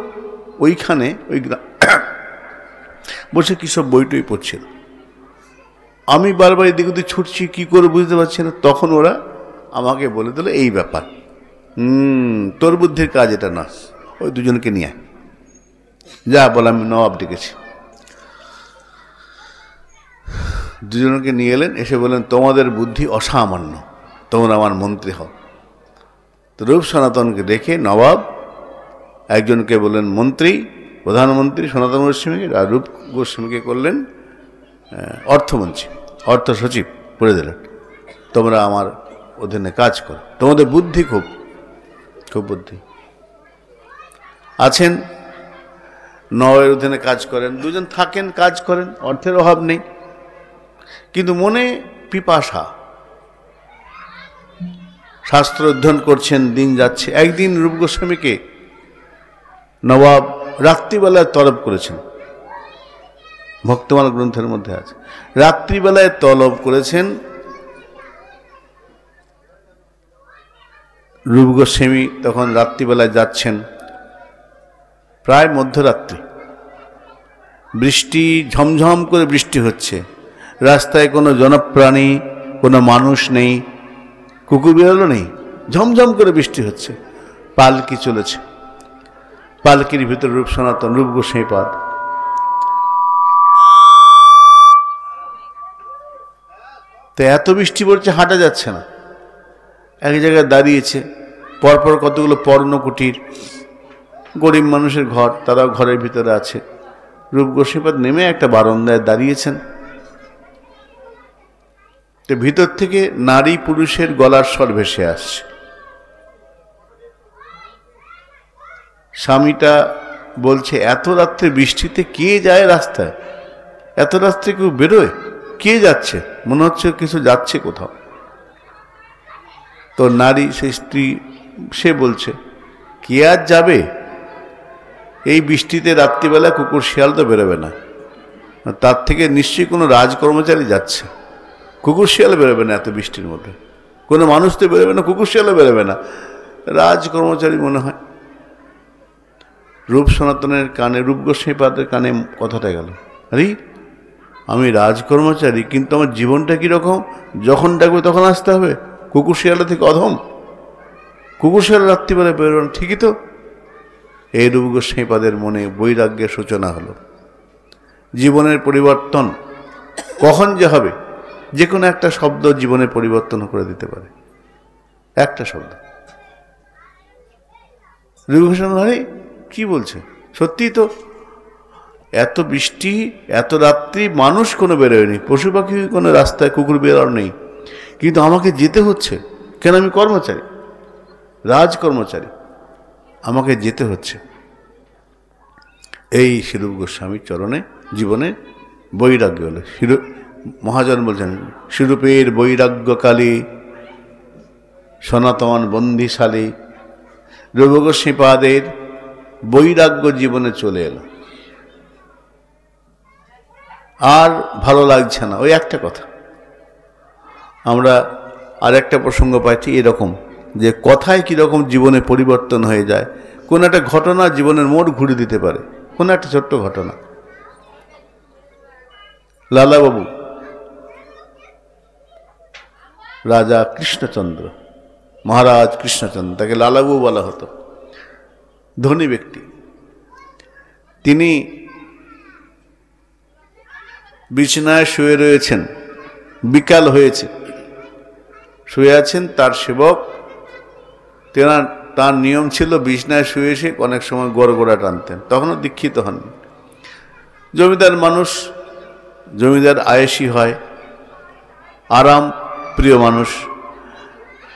ওইখানে ওই বসে কী সব বইটই পড়ছিল, আমি বারবার এদিক ওদিক ছুটছি, কি করে বুঝতে পারছি না। তখন ওরা আমাকে বলে দিল এই ব্যাপার, তোর বুদ্ধির কাজ এটা না, ওই দুজনকে নিয়ে যা বলে। আমি নবাব ডেকেছি, দুজনকে নিয়ে এলেন, এসে বললেন তোমাদের বুদ্ধি অসামান্য, তোমরা আমার মন্ত্রী হও। তো রূপ সনাতনকে দেখে নবাব একজনকে বললেন মন্ত্রী, প্রধানমন্ত্রী সনাতন গোস্বামীকে, আর রূপ গোস্বামীকে করলেন অর্থমন্ত্রী, অর্থ সচিব করে দিলেন, তোমরা আমার অধীনে কাজ করো, তোমাদের বুদ্ধি খুব খুব বুদ্ধি। আছেন নবাবের অধীনে কাজ করেন, দুজন থাকেন, কাজ করেন, অর্থের অভাব নেই, কিন্তু মনে পিপাসা, শাস্ত্র অধ্যয়ন করছেন, দিন যাচ্ছে। একদিন রূপ গোস্বামীকে নবাব রাত্রিবেলায় তলব করেছেন, ভক্তমাল গ্রন্থের মধ্যে আছে, রাত্রিবেলায় তলব করেছেন। রূপ গোস্বামী তখন রাত্রিবেলায় যাচ্ছেন, প্রায় মধ্যরাত্রি, বৃষ্টি ঝমঝম করে বৃষ্টি হচ্ছে, রাস্তায় কোনো জনপ্রাণী, কোনো মানুষ নেই, কুকুর বিড়ালও নেই, ঝমঝম করে বৃষ্টি হচ্ছে, পালকি চলেছে, পালকির ভিতরে রূপ সনাতন, রূপ গোস্বামী পাদ। তো এত বৃষ্টি পড়ছে, হাঁটা যাচ্ছে না, এক জায়গায় দাঁড়িয়েছে, পরপর কতগুলো পর্ণকুটির, গরিব মানুষের ঘর, তারাও ঘরের ভিতরে আছে। রূপ গোস্বামী পাদ নেমে একটা বারান্দায় দাঁড়িয়েছেন, তো ভিতর থেকে নারী পুরুষের গলার স্বর ভেসে আসছে। স্বামীটা বলছে, এত রাত্রে বৃষ্টিতে কে যায় রাস্তায়, এত রাত্রে কেউ বেরোয়, কে যাচ্ছে, মনে হচ্ছে কিছু যাচ্ছে কোথাও। তো নারী, সেই স্ত্রী, সে বলছে কে আর যাবে, এই বৃষ্টিতে রাত্রিবেলা কুকুর শিয়াল তো বেরোবে না, তার থেকে নিশ্চয়ই কোনো রাজকর্মচারী যাচ্ছে, কুকুর শিয়াল বেরোবে না এত বৃষ্টির মধ্যে, কোনো মানুষ তো বেরোবে না, কুকুর শিয়ালও বেরোবে না, রাজকর্মচারী মনে হয়। রূপ সনাতনের কানে, রূপ গোস্বামী পাদের কানে কথাটা গেল, আরে আমি রাজকর্মচারী, কিন্তু আমার জীবনটা কীরকম, যখন ডাকবে তখন আসতে হবে, কুকুর শিয়ালা থেকে অধম, কুকুর শিয়াল রাত্রিবেলায় বেরোনো, ঠিকই তো। এই রূপ গোস্বামী পাদের মনে বৈরাগ্যের সূচনা হলো। জীবনের পরিবর্তন কখন যে হবে, যে কোনো একটা শব্দ জীবনের পরিবর্তন করে দিতে পারে, একটা শব্দ। রূপ গোস্বামী কি বলছে, সত্যি তো, এত বৃষ্টি, এত রাত্রি, মানুষ কোনো বেরোয়নি, পশু পাখি কোনো রাস্তায়, কুকুর বেরোর নেই, কিন্তু আমাকে যেতে হচ্ছে কেন, আমি কর্মচারী, রাজকর্মচারী। আমাকে যেতে হচ্ছে। এই শিরূপ গোস্বামীর চরণে জীবনে বৈরাগ্য হলো। মহাজন বলছেন, শিরূপের বৈরাগ্যকালী সনাতন বন্দিশালী রূপ গোস্বামীপাদের বৈরাগ্য জীবনে চলে এলো। আর ভালো লাগছে না, ওই একটা কথা। আমরা আর একটা প্রসঙ্গ পাইছি এরকম, যে কথায় কীরকম জীবনে পরিবর্তন হয়ে যায়। কোন একটা ঘটনা জীবনের মোড় ঘুরে দিতে পারে, কোন একটা ছোট্ট ঘটনা। লালাবাবু, রাজা কৃষ্ণচন্দ্র, মহারাজ কৃষ্ণচন্দ্র, তাকে লালাবাবু বলা হতো, ধনী ব্যক্তি। তিনি বিছানায় শুয়ে রয়েছেন, বিকাল হয়েছে, শুয়ে আছেন। তার সেবক, তার নিয়ম ছিল বিছানায় শুয়ে এসে অনেক সময় গড়গড়া টানতেন। তখনও দীক্ষিত হন। জমিদার মানুষ, জমিদার আয়েসি হয়, আরাম প্রিয় মানুষ,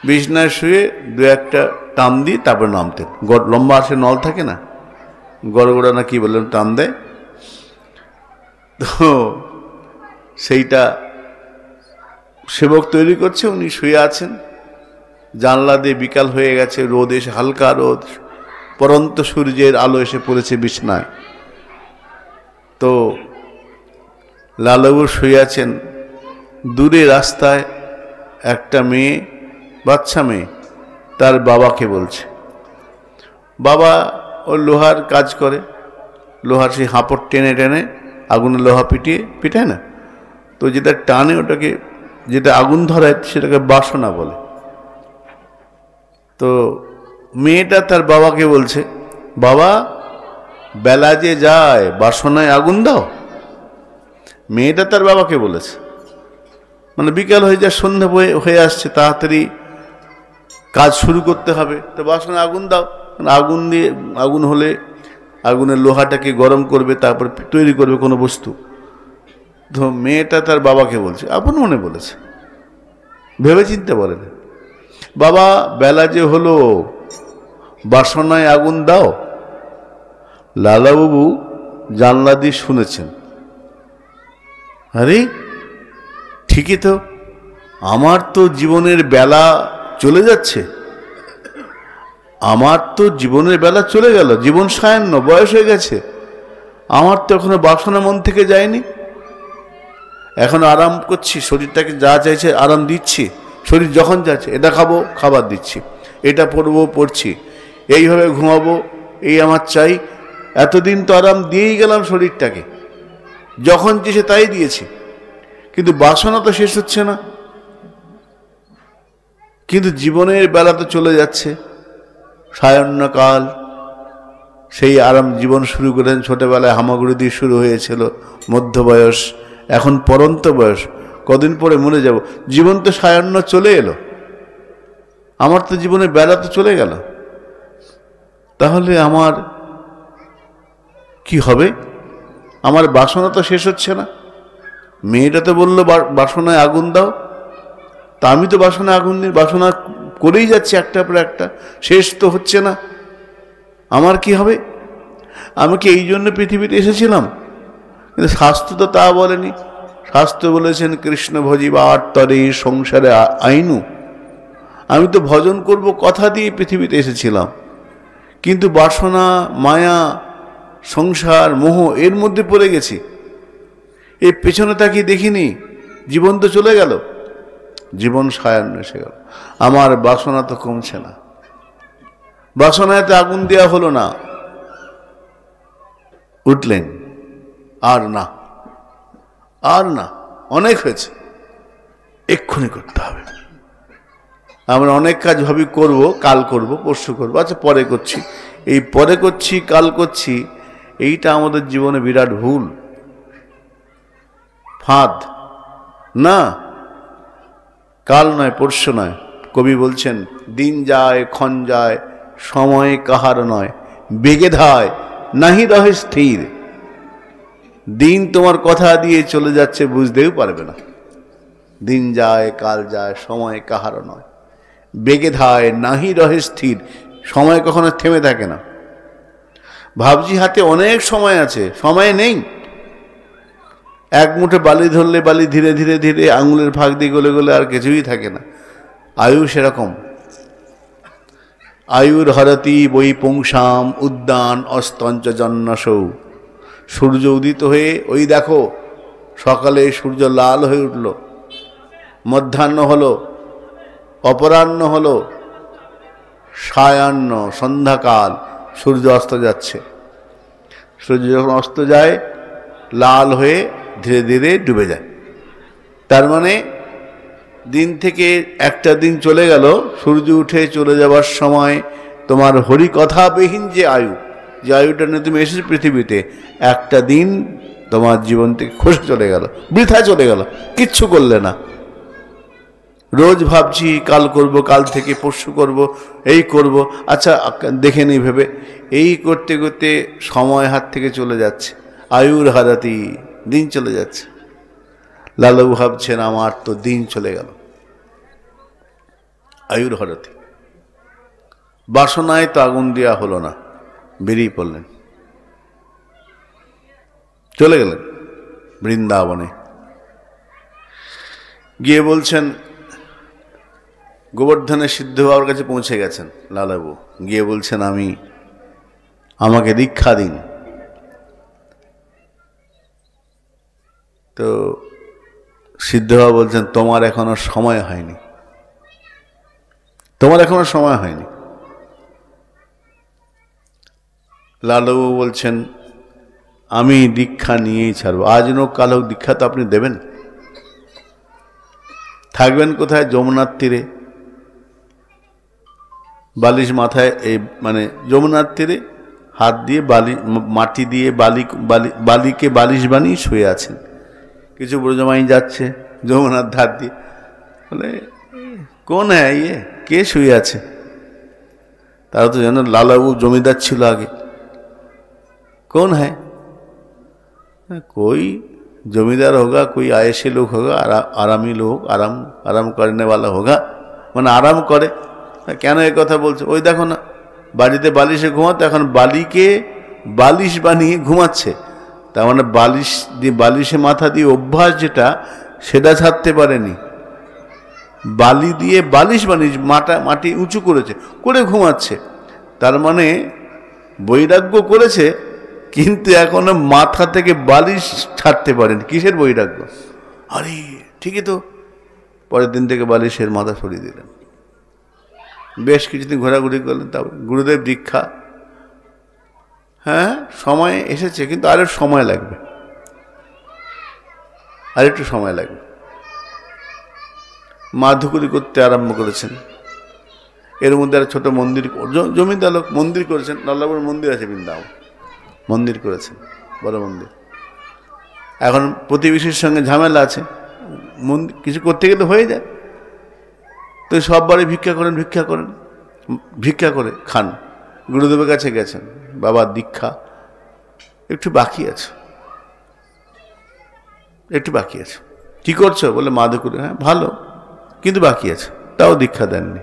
বিছানায় শুয়ে দু একটা টান দিয়ে তারপরে নামতেন। লম্বা আসে নল থাকে না, গড়গড়া না কি বললেন, টান দেয়। তো সেইটা সেবক তৈরি করছে, উনি শুয়ে আছেন। জানলা দিয়ে বিকাল হয়ে গেছে, রোদ এসে, হালকা রোদ, পরন্ত সূর্যের আলো এসে পড়েছে বিছানায়। তো লালাবাবু শুয়ে আছেন। দূরে রাস্তায় একটা মেয়ে, বাচ্চা মেয়ে, তার বাবাকে বলছে। বাবা ও লোহার কাজ করে, লোহার সেই হাঁপড় টেনে টেনে আগুনে লোহা পিটায় না, তো যেটা টানে ওটাকে, যেটা আগুন ধরায় সেটাকে বাসনা বলে। তো মেয়েটা তার বাবাকে বলছে, বাবা বেলা যে যায়, বাসনায় আগুন দাও। মেয়েটা তার বাবাকে বলেছে, মানে বিকাল হয়ে যায়, সন্ধ্যা হয়ে আসছে, তাড়াতাড়ি কাজ শুরু করতে হবে, তো বাসনে আগুন দাও। আগুন দিয়ে, আগুন হলে আগুনের লোহাটাকে গরম করবে, তারপর তৈরি করবে কোনো বস্তু। তো মেয়েটা তার বাবাকে বলছে, আপন মনে বলেছে, ভেবে চিন্তে বলে না, বাবা বেলা যে হলো, বাসনায় আগুন দাও। লালাবাবু জানলা দিয়ে শুনেছেন, আরে ঠিকই তো, আমার তো জীবনের বেলা চলে যাচ্ছে, আমার তো জীবনের বেলা চলে গেল, জীবন সায়ান্ন, বয়স হয়ে গেছে, আমার তো এখনো বাসনা মন থেকে যায়নি। এখন আরাম করছি, শরীরটাকে যা চাইছে আরাম দিচ্ছি, শরীর যখন যাচ্ছে এটা খাবো, খাবার দিচ্ছি, এটা পড়বো, পড়ছি, এইভাবে ঘুমাবো, এই আমার চাই। এতদিন তো আরাম দিয়েই গেলাম শরীরটাকে, যখন চেয়েছে তাই দিয়েছি, কিন্তু বাসনা তো শেষ হচ্ছে না। কিন্তু জীবনের বেলা তো চলে যাচ্ছে, সায়াহ্নকাল, সেই আরাম জীবন শুরু করেন ছোটবেলায়, হামাগুড়ি দিয়ে শুরু হয়েছিল, মধ্য বয়স, এখন পরন্ত বয়স, কদিন পরে মরে যাব। জীবন তো সায়াহ্ন চলে এলো, আমার তো জীবনের বেলা তো চলে গেল, তাহলে আমার কি হবে? আমার বাসনা তো শেষ হচ্ছে না। মেয়েটা তো বললো বাসনায় আগুন দাও, তা আমি তো বাসনায় আগুন দিই, বাসনা করেই যাচ্ছি একটার পর একটা, শেষ তো হচ্ছে না, আমার কি হবে? আমি কি এই জন্য পৃথিবীতে এসেছিলাম? কিন্তু শাস্ত্র তো তা বলেনি। শাস্ত্র বলেছেন কৃষ্ণ ভজিবার তরে সংসারে আইনু। আমি তো ভজন করব কথা দিয়ে পৃথিবীতে এসেছিলাম, কিন্তু বাসনা, মায়া, সংসার, মোহ এর মধ্যে পড়ে গেছি। এই পেছনে তাকিয়ে দেখিনি, জীবন তো চলে গেল, জীবন সায়াহ্ন এসে গেল, আমার বাসনা তো কমছে না, বাসনাতে আগুন দেওয়া হলো না। উঠলেন, আর না, আর না, অনেক হয়েছে, এক্ষুনি করতে হবে। আমরা অনেক কাজ ভাবি করব, কাল করব, পরশু করবো, আচ্ছা পরে করছি, এই পরে করছি, কাল করছি, এইটা আমাদের জীবনে বিরাট ভুল, ফাঁদ। না, কাল নয়, পরশু নয়। কবি বলছেন, দিন যায় ক্ষণ যায়, সময় কাহার নয়, বেগে ধায় নাহি রহে স্থির। দিন তোমার কথা দিয়ে চলে যাচ্ছে, বুঝতেও পারবে না। দিন যায়, কাল যায়, সময় কাহার নয়, বেগে ধায় নাহি রহে স্থির। সময় কখনো থেমে থাকে না। ভাবছি হাতে অনেক সময় আছে, সময় নেই। এক মুঠে বালি ধরলে বালি ধীরে ধীরে ধীরে আঙুলের ফাঁক দিয়ে গলে গলে আর কিছুই থাকে না। আয়ু সেরকম। আয়ুর হরতি বৈ পুংসাম উদ্যান অস্তঞ্চ জন্মসৌ। সূর্য উদিত হয়ে ওই দেখো সকালে সূর্য লাল হয়ে উঠল, মধ্যাহ্ন হলো, অপরাহ্ন হলো, সায়াহ্ন সন্ধ্যাকাল, সূর্য অস্ত যাচ্ছে। সূর্য যখন অস্ত যায় লাল হয়ে ধীরে ধীরে ডুবে যায়। তার মানে দিন থেকে একটা দিন চলে গেল, সূর্য উঠে চলে যাবার সময় তোমার হরিকথাবিহীন যে আয়ু, যে আয়ুটা নিয়ে তুমি এসেছো পৃথিবীতে, একটা দিন তোমার জীবন থেকে খসে চলে গেল, বৃথা চলে গেল, কিচ্ছু করলে না। রোজ ভাবছি কাল করব, কাল থেকে পরশু করব, এই করব, আচ্ছা দেখে নেই ভেবে, এই করতে করতে সময় হাত থেকে চলে যাচ্ছে। আয়ুর হারাতি, দিন চলে যাচ্ছে। লালু ভাবছেন আমার তো দিন চলে গেল। আয়ুর হারাতি। বাসনায় তো আগুন দেওয়া হলো না, বেরিয়ে পড়লেন, চলে গেলেন বৃন্দাবনে। গিয়ে বলছেন, গোবর্ধনের সিদ্ধ বাবার কাছে পৌঁছে গেছেন লালাবু। গিয়ে বলছেন আমাকে দীক্ষা দিন। তো সিদ্ধ বাবা বলছেন তোমার এখনো সময় হয়নি, তোমার এখনো সময় হয়নি। লালাবু বলছেন আমি দীক্ষা নিয়েই ছাড়ব, আজ হোক কাল হোক দীক্ষা তো আপনি দেবেন। থাকবেন কোথায়? যমুনার তীরে, বালিশ মাথায়, এই মানে যমুনার তীরে হাত দিয়ে মাটি দিয়ে বালিকে বালিশ বানিয়ে শুয়ে আছেন। কিছু ব্রজমাই যাচ্ছে যমুনার ধার দিয়ে, বলে কোন হ্যাঁ ইয়ে, কে শুয়ে আছে? তারা তো জানো লালাবু জমিদার ছিল আগে। कौन है? कोई जमींदार होगा, कोई आयसे लोग होगा, आरामी लोग, आराम करने वाला होगा, মানে আরাম করে। কেন এই কথা বলছে? ওই দেখো না বাড়িতে বালিশে ঘুমাতো, এখন বালিকে বালিশ বানিয়ে ঘুমাচ্ছে। তার মানে বালিশ দিয়ে, বালিশে মাথা দিয়ে অভ্যাস যেটা, সেটা ছাড়তে পারেনি। বালি দিয়ে বালিশ বানিয়ে মাটি উঁচু করেছে, করে ঘুমাচ্ছে। তার মানে বৈরাগ্য করেছে, কিন্তু এখনো মাথা থেকে বালিশ ছাড়তে পারেন। কিসের বৈরাগ্য? আরে ঠিকই তো। পরের দিন থেকে বালিশের মাথা সরিয়ে দিলেন, বেশ কিছুদিন ঘোরাঘুরি করলেন, তারপর গুরুদেব দীক্ষা। হ্যাঁ সময় এসেছে, কিন্তু আরো সময় লাগবে, আর একটু সময় লাগবে। মাধুকরী করতে আরম্ভ করেছেন। এর মধ্যে আর ছোট মন্দির, জমিদার লোক মন্দির করেছেন। লাল্লাপুর মন্দির আছে বৃন্দাবন, মন্দির করেছেন, বড় মন্দির। এখন প্রতিবেশীর সঙ্গে ঝামেলা আছে, মন্দির কিছু করতে গেলে হয়ে যায়। তো সব বাড়ি ভিক্ষা করেন, ভিক্ষা করে খান। গুরুদেবের কাছে গেছেন, বাবা দীক্ষা একটু বাকি আছে, একটু বাকি আছে। কি করছো? বলে মাধুকরী। হ্যাঁ ভালো, কিন্তু বাকি আছে, তাও দীক্ষা দেননি।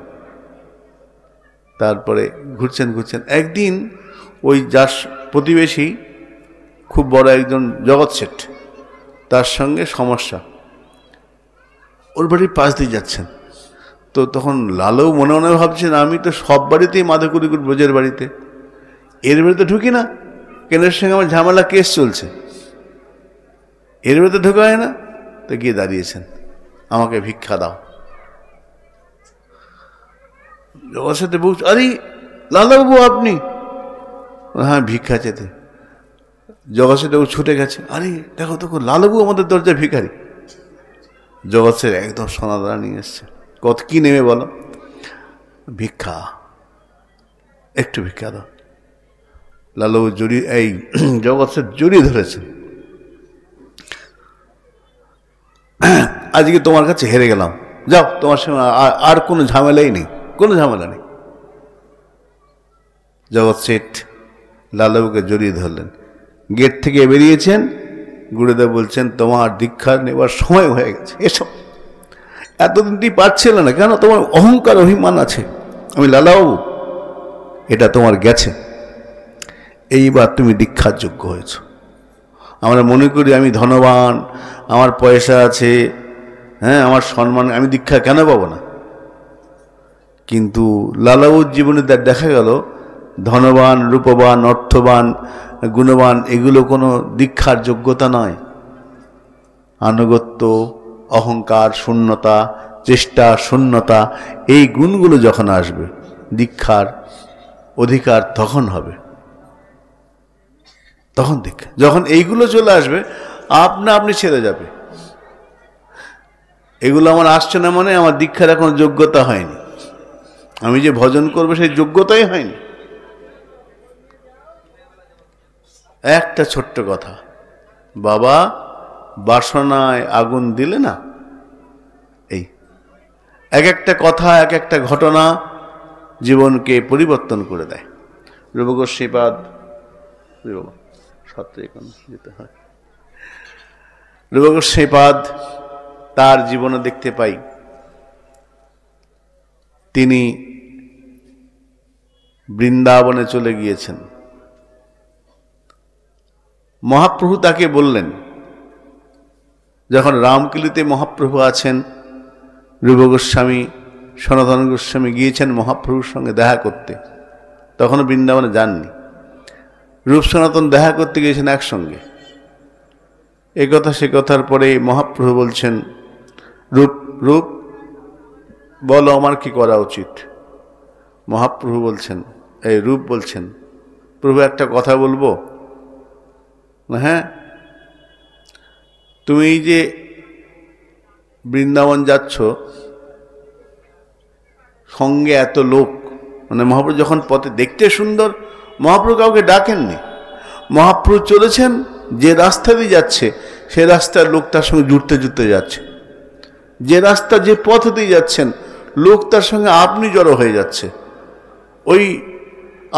তারপরে ঘুরছেন। একদিন ওই যার প্রতিবেশী খুব বড় একজন জগৎ শেঠ, তার সঙ্গে সমস্যা, ওর বাড়ির পাশ দিয়ে যাচ্ছেন। তো তখন লালু মনে মনে ভাবছেন আমি তো সব বাড়িতেই মাধুকরী ব্রজের বাড়িতে, এর বাড়িতে ঢুকি না কেন? এর সঙ্গে আমার ঝামেলা কেস চলছে, এর বাড়িতে ঢোকা হয় না। তো গিয়ে দাঁড়িয়েছেন, আমাকে ভিক্ষা দাও। জগৎ সাথে বলছে, আরে লালাবাবু আপনি? হ্যাঁ ভিক্ষা চেতে। জগৎ সাথে ছুটে গেছে, আরে দেখো তো লালাবাবু আমাদের দরজায় ভিখারি। জগৎ সাথে একদম সোনাদানা নিয়ে এসছে। কত কি নেমে বলো? ভিক্ষা, একটু ভিক্ষা দাও। লালাবাবু জড়িয়ে, এই জগৎ সাথে জড়িয়ে ধরেছেন। আজকে তোমার কাছে হেরে গেলাম, যাও, তোমার সঙ্গে আর কোনো ঝামেলাই নেই, কোনো ঝামেলা নেই। জগৎ শেঠ লালাবাবুকে জড়িয়ে ধরলেন। গেট থেকে বেরিয়েছেন, গুরুদেব বলছেন তোমার দীক্ষা নেবার সময় হয়ে গেছে, এসব এতদিন তুই পারছিল না কেন? তোমার অহংকার অভিমান আছে। আমি লালাবাবু, এটা তোমার গেছে, এইবার তুমি দীক্ষার যোগ্য হয়েছ। আমরা মনে করি আমি ধনবান, আমার পয়সা আছে, হ্যাঁ আমার সম্মান, আমি দীক্ষা কেন পাবো না? কিন্তু লালাউর জীবনে দেখা গেল ধনবান, রূপবান, অর্থবান, গুণবান এগুলো কোনো দীক্ষার যোগ্যতা নয়। আনুগত্য, অহংকার শূন্যতা, চেষ্টা শূন্যতা, এই গুণগুলো যখন আসবে দীক্ষার অধিকার তখন হবে। তখন দীক্ষা যখন এইগুলো চলে আসবে আপনা আপনি ছেড়ে যাবে। এগুলো আমার আসছে না মানে আমার দীক্ষার এখন যোগ্যতা হয়নি, আমি যে ভজন করবো সেই যোগ্যতাই হয়নি। একটা ছোট্ট কথা, বাবা বাসনায় আগুন দিলে না, এই এক একটা কথা, এক একটা ঘটনা জীবনকে পরিবর্তন করে দেয়। রূপ গোস্বামীপাদ রূপ গোস্বামীপাদ তার জীবনে দেখতে পাই, তিনি বৃন্দাবনে চলে গিয়েছেন। মহাপ্রভু তাকে বললেন, যখন রামকেলিতে মহাপ্রভু আছেন, রূপ গোস্বামী সনাতন গোস্বামী গিয়েছেন মহাপ্রভুর সঙ্গে দেখা করতে, তখনও বৃন্দাবনে যাননি। রূপ সনাতন দেখা করতে গিয়েছেন একসঙ্গে। এ কথা সে কথার পরে মহাপ্রভু বলছেন, রূপ রূপ বলো আমার কি করা উচিত? মহাপ্রভু বলছেন, এই রূপ বলছেন, প্রভু একটা কথা বলবো? হ্যাঁ, তুমি যে বৃন্দাবন যাচ্ছ, সঙ্গে এত লোক, মানে মহাপ্রভু যখন পথে দেখতে সুন্দর, মহাপ্রভু কাউকে ডাকেননি। মহাপ্রভু চলেছেন, যে রাস্তা দিয়ে যাচ্ছে সে রাস্তার লোক তার সঙ্গে জুড়তে জুড়তে যাচ্ছে। যে রাস্তা, যে পথ দিয়ে যাচ্ছেন লোক তার সঙ্গে আপনি জড়ো হয়ে যাচ্ছে। ওই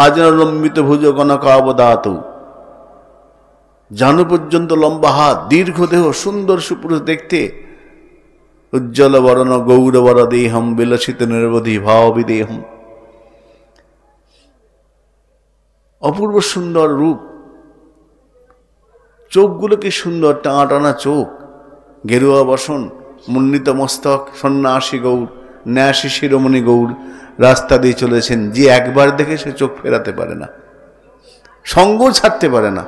আজনলম্বিত ভুজ কনক অবদাত, জানু পর্যন্ত লম্বা হাত, দীর্ঘ দেহ, সুন্দর সুপুরুষ দেখতে, উজ্জ্বল বরণ গৌরবর দেহম বিলসিত নিরবধি ভাব বিদেহম, অপূর্ব সুন্দর রূপ, চোখগুলো কি সুন্দর, টানা টানা চোখ, গেরুয়া বসন, মুন্ডিত মস্তক, সন্ন্যাসী গৌর, ন্যাসী শিরোমণি গৌর রাস্তা দিয়ে চলেছেন। যে একবার দেখে সে চোখ ফেরাতে পারে না, সঙ্গ ছাড়তে পারে না।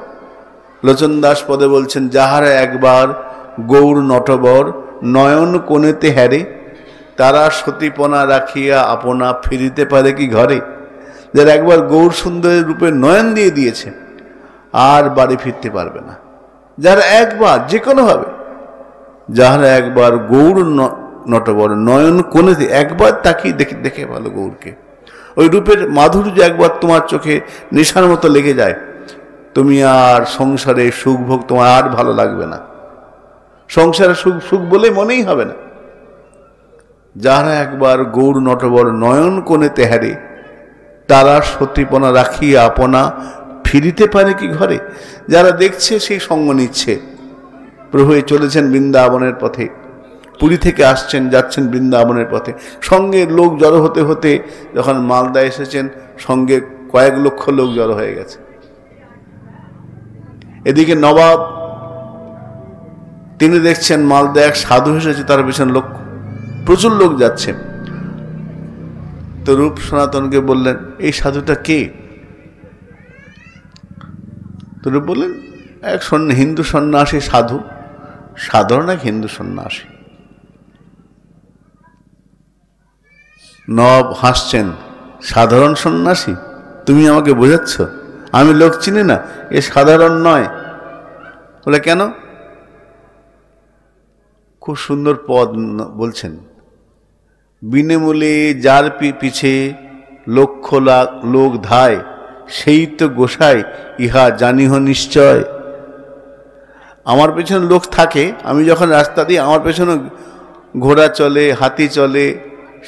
লোচন দাস পদে বলছেন, যাহারা একবার গৌর নটবর নয়ন কোণেতে হ্যারে, তারা সতীপনা রাখিয়া আপনা ফিরিতে পারে কি ঘরে। যারা একবার গৌর সুন্দরের রূপে নয়ন দিয়ে দিয়েছে আর বাড়ি ফিরতে পারবে না। যারা একবার যে কোনোভাবে, যাহারা একবার গৌর নটবর নয়ন কোণেতে একবার তাকিয়ে দেখে ভালো গৌরকে, ওই রূপের মাধুর্য একবার তোমার চোখে নেশার মতো লেগে যায়, তুমি আর সংসারে সুখ ভোগ তোমার আর ভালো লাগবে না, সংসারে সুখ সুখ বলে মনেই হবে না। যারা একবার গৌর নটবর নয়ন কোণেতে হারে, তারা সতীপনা রাখিয়া আপনা ফিরিতে পারে কি ঘরে। যারা দেখছে সেই সঙ্গ নিচ্ছে। প্রভু চলেছেন বৃন্দাবনের পথে, পুরী থেকে আসছেন, যাচ্ছেন বৃন্দাবনের পথে, সঙ্গে লোক জড়ো হতে হতে যখন মালদা এসেছেন, সঙ্গে কয়েক লক্ষ লোক জড়ো হয়ে গেছে। এদিকে নবাব তিনি দেখছেন মালদা এক সাধু এসেছে, তার পিছনে লোক, প্রচুর লোক যাচ্ছে। তো রূপ সনাতনকে বললেন, এই সাধুটা কে? তো রূপ বললেন, এক হিন্দু সন্ন্যাসী সাধু, সাধারণ এক হিন্দু সন্ন্যাসী। নবাব হাসছেন, সাধারণ সন্ন্যাসী? তুমি আমাকে বোঝাচ্ছ? আমি লোক চিনি না, এ সাধারণ নয়। বলে কেন? খুব সুন্দর পদ বলছেন, বিনামূল্যে যার পিছে লক্ষ লাখ লোক ধায়, সেই তো গোসাই ইহা জানিহ নিশ্চয়। আমার পেছনে লোক থাকে, আমি যখন রাস্তা দিই আমার পেছনে ঘোড়া চলে, হাতি চলে,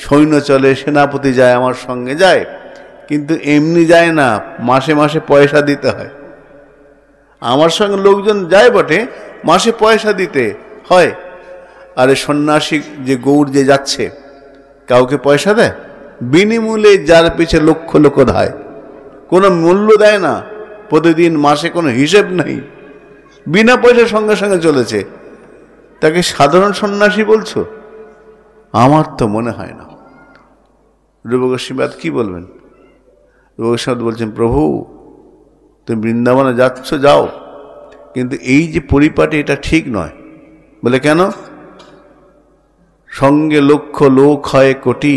সৈন্য চলে, সেনাপতি যায়, আমার সঙ্গে যায়, কিন্তু এমনি যায় না, মাসে মাসে পয়সা দিতে হয়। আমার সঙ্গে লোকজন যায় বটে, মাসে পয়সা দিতে হয়। আরে সন্ন্যাসী যে গৌর যে যাচ্ছে, কাউকে পয়সা দেয়? বিনিমূল্যে যার পিছে লক্ষ লক্ষ ধায়, কোনো মূল্য দেয় না, প্রতিদিন মাসে কোনো হিসেব নাই, বিনা পয়সার সঙ্গে সঙ্গে চলেছে, তাকে সাধারণ সন্ন্যাসী বলছো? আমার তো মনে হয় না। রূপ গোস্বামী কি বলবেন? রূপ গোস্বামী বলছেন, প্রভু তুমি বৃন্দাবনে যাচ্ছ, যাও, কিন্তু এই যে পরিপাটি এটা ঠিক নয়। বলে কেন? সঙ্গে লক্ষ লোক হয় কোটি,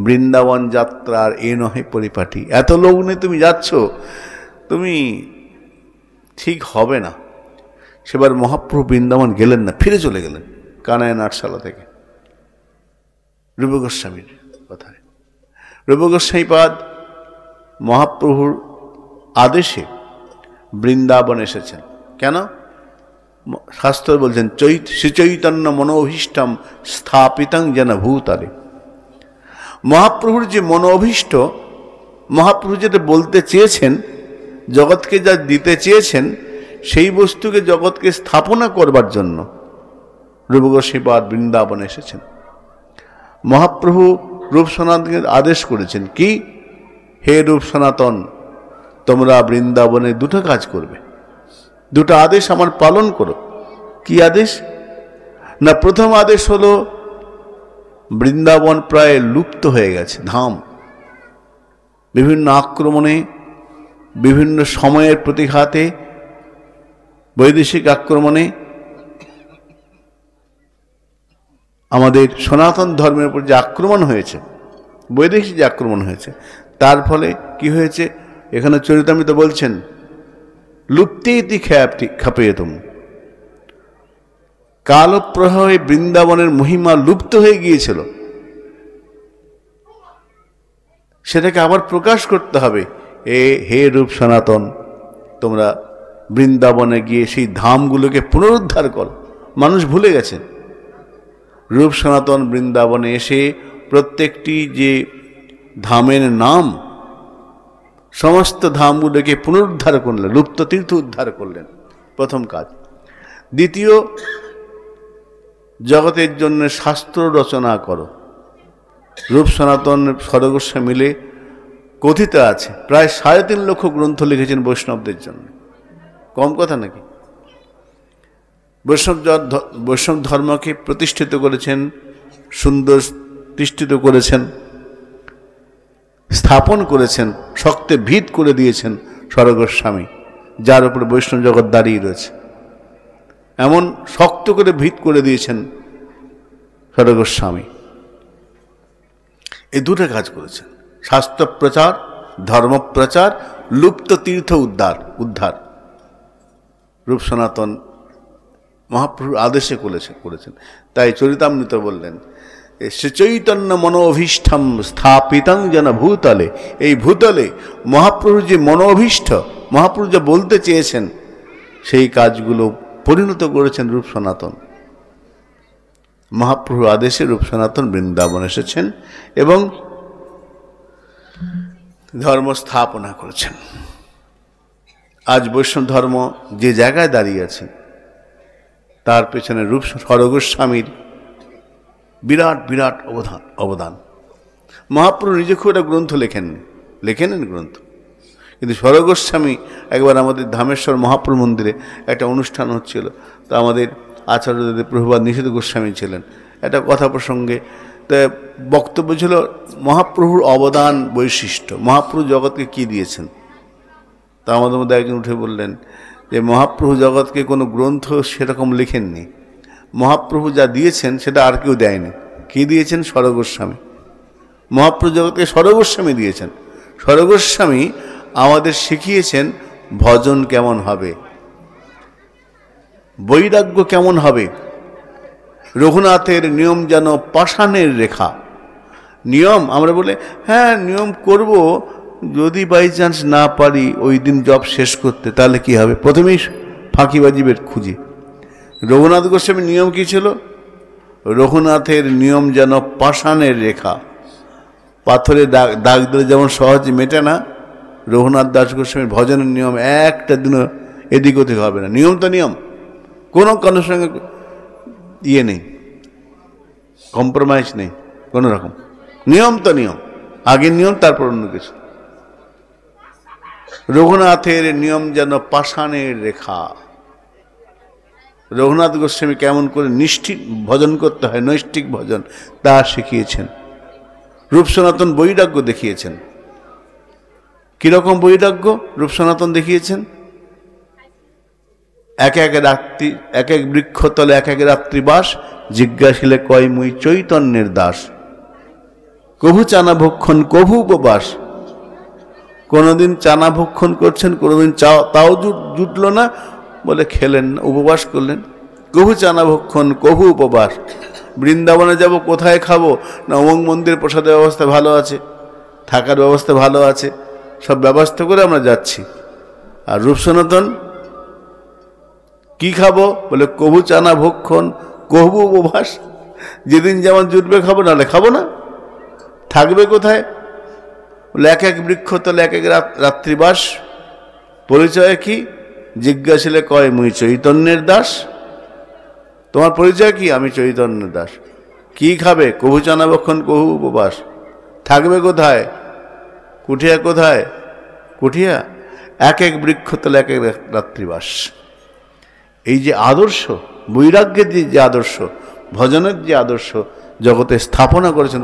বৃন্দাবন যাত্রার এ নহে পরিপাটি। এত লোক নিয়ে তুমি যাচ্ছ, তুমি ঠিক হবে না। সেবার মহাপ্রভু বৃন্দাবন গেলেন না, ফিরে চলে গেলেন কানায় নাটশালা থেকে। রূপ গোস্বামীর কথায় রূপ গোস্বামীপাদ মহাপ্রভুর আদেশে বৃন্দাবন এসেছেন। কেন? শাস্ত্র বলছেন, শ্রীচৈতন্য মনোভীষ্টম স্থাপিতং যেন ভূতলে। মহাপ্রভুর যে মনোভীষ্ট, মহাপ্রভু যেটা বলতে চেয়েছেন, জগৎকে যা দিতে চেয়েছেন, সেই বস্তুকে জগৎকে স্থাপনা করবার জন্য রূপ গোস্বামীপাদ বৃন্দাবনে এসেছেন। মহাপ্রভু রূপ সনাতনকে আদেশ করেছেন কি, হে রূপ সনাতন, তোমরা বৃন্দাবনে দুটো কাজ করবে, দুটো আদেশ আমার পালন করো। কি আদেশ? না, প্রথম আদেশ হলো বৃন্দাবন প্রায় লুপ্ত হয়ে গেছে, ধাম বিভিন্ন আক্রমণে, বিভিন্ন সময়ের প্রতিঘাতে, বৈদেশিক আক্রমণে আমাদের সনাতন ধর্মের উপর যে আক্রমণ হয়েছে, বৈদেশিক যে আক্রমণ হয়েছে, তার ফলে কি হয়েছে? এখানে চরিতামৃত বলছেন, লুপ্তেতি খ্যাপেয়তুম, কালপ্রবাহে বৃন্দাবনের মহিমা লুপ্ত হয়ে গিয়েছিল, সেটাকে আবার প্রকাশ করতে হবে। হে রূপ সনাতন, তোমরা বৃন্দাবনে গিয়ে সেই ধামগুলোকে পুনরুদ্ধার করো। মানুষ ভুলে গেছে। রূপ সনাতন বৃন্দাবনে এসে প্রত্যেকটি যে ধামের নাম, সমস্ত ধামগুলোকে পুনরুদ্ধার করলেন, লুপ্ত তীর্থ উদ্ধার করলেন, প্রথম কাজ। দ্বিতীয়, জগতের জন্য শাস্ত্র রচনা করো। রূপ সনাতন সরগোস্বামী মিলে কথিত আছে প্রায় 3.5 লক্ষ গ্রন্থ লিখেছেন বৈষ্ণবদের জন্য। কম কথা নাকি? বৈষ্ণব ধর্মকে প্রতিষ্ঠিত করেছেন, সুন্দর প্রতিষ্ঠিত করেছেন, স্থাপন করেছেন, শক্তে ভিত করে দিয়েছেন সরগোস্বামী, যার উপরে বৈষ্ণব জগৎ দাঁড়িয়ে রয়েছে। এমন শক্ত করে ভিত করে দিয়েছেন সরগোস্বামী। এই দুটো কাজ করেছেন, শাস্ত্র প্রচার, ধর্ম প্রচার, লুপ্ত তীর্থ উদ্ধার। রূপ সনাতন মহাপ্রভুর আদেশে করেছেন। তাই চরিতামৃত বললেন, শ্রীচৈতন্য মনোভীষ্টম স্থাপিতং যেন ভূতলে। এই ভূতলে মহাপ্রভুর যে মনোভীষ্ট, মহাপ্রভু যা বলতে চেয়েছেন, সেই কাজগুলো পরিণত করেছেন রূপ সনাতন। মহাপ্রভুর আদেশে রূপ সনাতন বৃন্দাবন এসেছেন এবং ধর্ম স্থাপনা করেছেন। আজ বৈষ্ণব ধর্ম যে জায়গায় দাঁড়িয়ে আছে, তার পেছনে রূপ সরগোস্বামীর বিরাট বিরাট অবদান। মহাপ্রভু নিজে খুব একটা গ্রন্থ লেখেননি গ্রন্থ, কিন্তু সরগোস্বামী একবার আমাদের ধামেশ্বর মহাপ্রভু মন্দিরে একটা অনুষ্ঠান হচ্ছিল, তো আমাদের আচার্যদেব প্রভুপাদ নিষেধ গোস্বামী ছিলেন। একটা কথা প্রসঙ্গে তা বক্তব্য ছিল মহাপ্রভুর অবদান, বৈশিষ্ট্য, মহাপ্রভু জগৎকে কি দিয়েছেন। তা আমাদের মধ্যে একজন উঠে বললেন যে মহাপ্রভু জগৎকে কোনো গ্রন্থ সেরকম লেখেননি, মহাপ্রভু যা দিয়েছেন সেটা আর কেউ দেয়নি। কি দিয়েছেন? সরগোস্বামী। মহাপ্রভু জগৎকে সরগোস্বামী দিয়েছেন। সরগোস্বামী আমাদের শিখিয়েছেন ভজন কেমন হবে, বৈরাগ্য কেমন হবে। রঘুনাথের নিয়ম যেন পাষাণের রেখা। নিয়ম আমরা বলে হ্যাঁ নিয়ম করব, যদি বাই চান্স না পারি ওই দিন জব শেষ করতে, তাহলে কি হবে? প্রথমেই ফাঁকিবাজি বের খুঁজি। রঘুনাথ গোস্বামীর নিয়ম কি ছিল? রঘুনাথের নিয়ম যেন পাষাণের রেখা, পাথরে দাগ দিলে যেমন সহজে মেটে না, রঘুনাথ দাস গোস্বামীর ভজনের নিয়ম একটা দিনও এদিক ওদিক হবে না। নিয়ম তো নিয়ম, কোনো কারোর সঙ্গে ইয়ে নেই, কম্প্রোমাইজ নেই কোনো রকম। নিয়ম তো নিয়ম, আগের নিয়ম তারপর অন্য কিছু। রঘুনাথের নিয়ম যেন পাষাণের রেখা। রঘুনাথ গোস্বামী কেমন করে নিষ্ঠিক ভজন করতে হয়, নৈষ্ঠিক ভজন, তা শিখিয়েছেন। রূপ সনাতন বৈরাগ্য দেখিয়েছেন। কিরকম বৈরাগ্য রূপ সনাতন দেখিয়েছেন? এক এক রাত্রি, এক এক বৃক্ষতলে এক এক রাত্রিবাস, জিজ্ঞাসিলে কয় মুই চৈতন্যের দাস। কভু চানা ভক্ষণ কভু উপবাস। কোনোদিন চানা ভক্ষণ করছেন, কোনোদিন তাও জুটল না, বলে খেলেন না, উপবাস করলেন। কভু চানা ভক্ষণ কভু উপবাস। বৃন্দাবনে যাব, কোথায় খাবো? না অমুক মন্দির প্রসাদের ব্যবস্থা ভালো আছে, থাকার ব্যবস্থা ভালো আছে, সব ব্যবস্থা করে আমরা যাচ্ছি। আর রূপ সনাতন কি খাবো? বলে কভু চানা ভক্ষণ কভু উপবাস। যেদিন যেমন জুটবে খাবো, নাহলে খাবো না। থাকবে কোথায়? বলে এক এক বৃক্ষতলে এক এক রাত্রিবাস। পরিচয় কি? জিজ্ঞাসিলে কয় মুই চৈতন্যের দাস। তোমার পরিচয় কি? আমি চৈতন্যের দাস। কি খাবে? কভু চানা ভক্ষণ কভু উপবাস। থাকবে কোথায়? কুঠিয়া কোথায়? কুঠিয়া এক এক বৃক্ষতলে এক এক রাত্রিবাস। এই যে আদর্শ, বৈরাগ্যের যে আদর্শ, ভজনের যে আদর্শ জগতে স্থাপনা করেছেন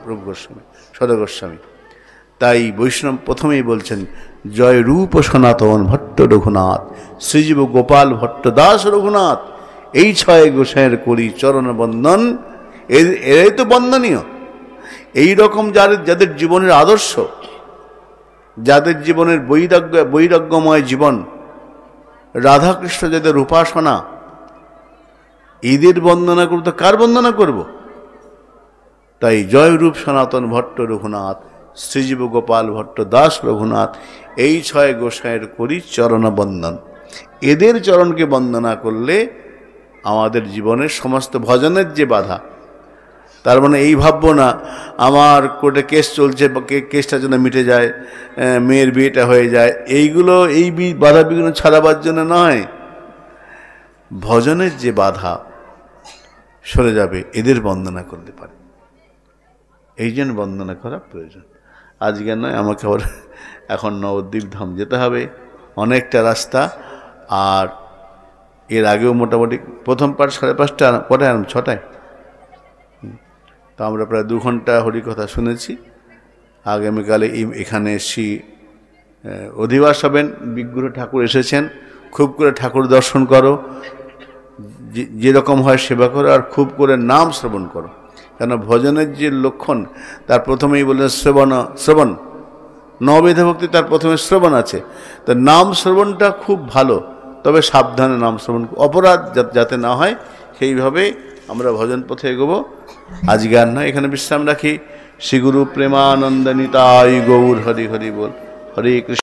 রূপ গোস্বামী, সদা গোস্বামী। তাই বৈষ্ণব প্রথমেই বলছেন, জয় রূপ সনাতন ভট্ট রঘুনাথ, শ্রীজীব গোপাল ভট্ট দাস রঘুনাথ, এই ছয় গোসাইয়ের করি চরণ বন্দন। এরাই তো বন্দনীয়। এই রকম যাদের জীবনের আদর্শ, যাদের জীবনের বৈরাগ্যময় জীবন, রাধাকৃষ্ণ যাদের উপাসনা, এদের বন্দনা করব তো কার বন্দনা করব? তাই জয় রূপ সনাতন ভট্ট রঘুনাথ, শ্রীজীব গোপাল ভট্ট দাস রঘুনাথ, এই ছয় গোসাইয়ের করি চরণ বন্দন। এদের চরণকে বন্দনা করলে আমাদের জীবনের সমস্ত ভজনের যে বাধা, তার মানে এই ভাববো না আমার কোর্টে কেস চলছে, কেসটা যেন মিটে যায়, মেয়ের বিয়েটা হয়ে যায়, এইগুলো এই বাধা বিঘ্ন ছাড়াবার জন্য নয়। ভজনের যে বাধা সরে যাবে, এদের বন্দনা করতে পারে, এই জন্য বন্দনা করা প্রয়োজন। আজকে নয়, আমাকে আবার এখন নবদ্বীপ ধাম যেতে হবে, অনেকটা রাস্তা। আর এর আগেও মোটামুটি প্রথম পাঠ 5:30, কটায় আরম্ভ? 6টায়। তো আমরা প্রায় 2 ঘন্টা হরিকথা শুনেছি। আগামীকালে এখানে এসে অধিবাস হবেন। বিগ্রহ ঠাকুর এসেছেন, খুব করে ঠাকুর দর্শন করো, যেরকম হয় সেবা করো, আর খুব করে নাম শ্রবণ করো। কেন ভজনের যে লক্ষণ, তার প্রথমেই বললেন শ্রবণ, নববিধা ভক্তি, তার প্রথমে শ্রবণ আছে। তো নাম শ্রবণটা খুব ভালো, তবে সাবধানে নাম শ্রবণ, অপরাধ যাতে না হয় সেইভাবে আমরা ভজন পথে এগোবো। আজকে আর নয়, এখানে বিশ্রাম রাখি। শ্রী গুরু প্রেমানন্দ নিতাই গৌর হরি হরি বল। হরে কৃষ্ণ।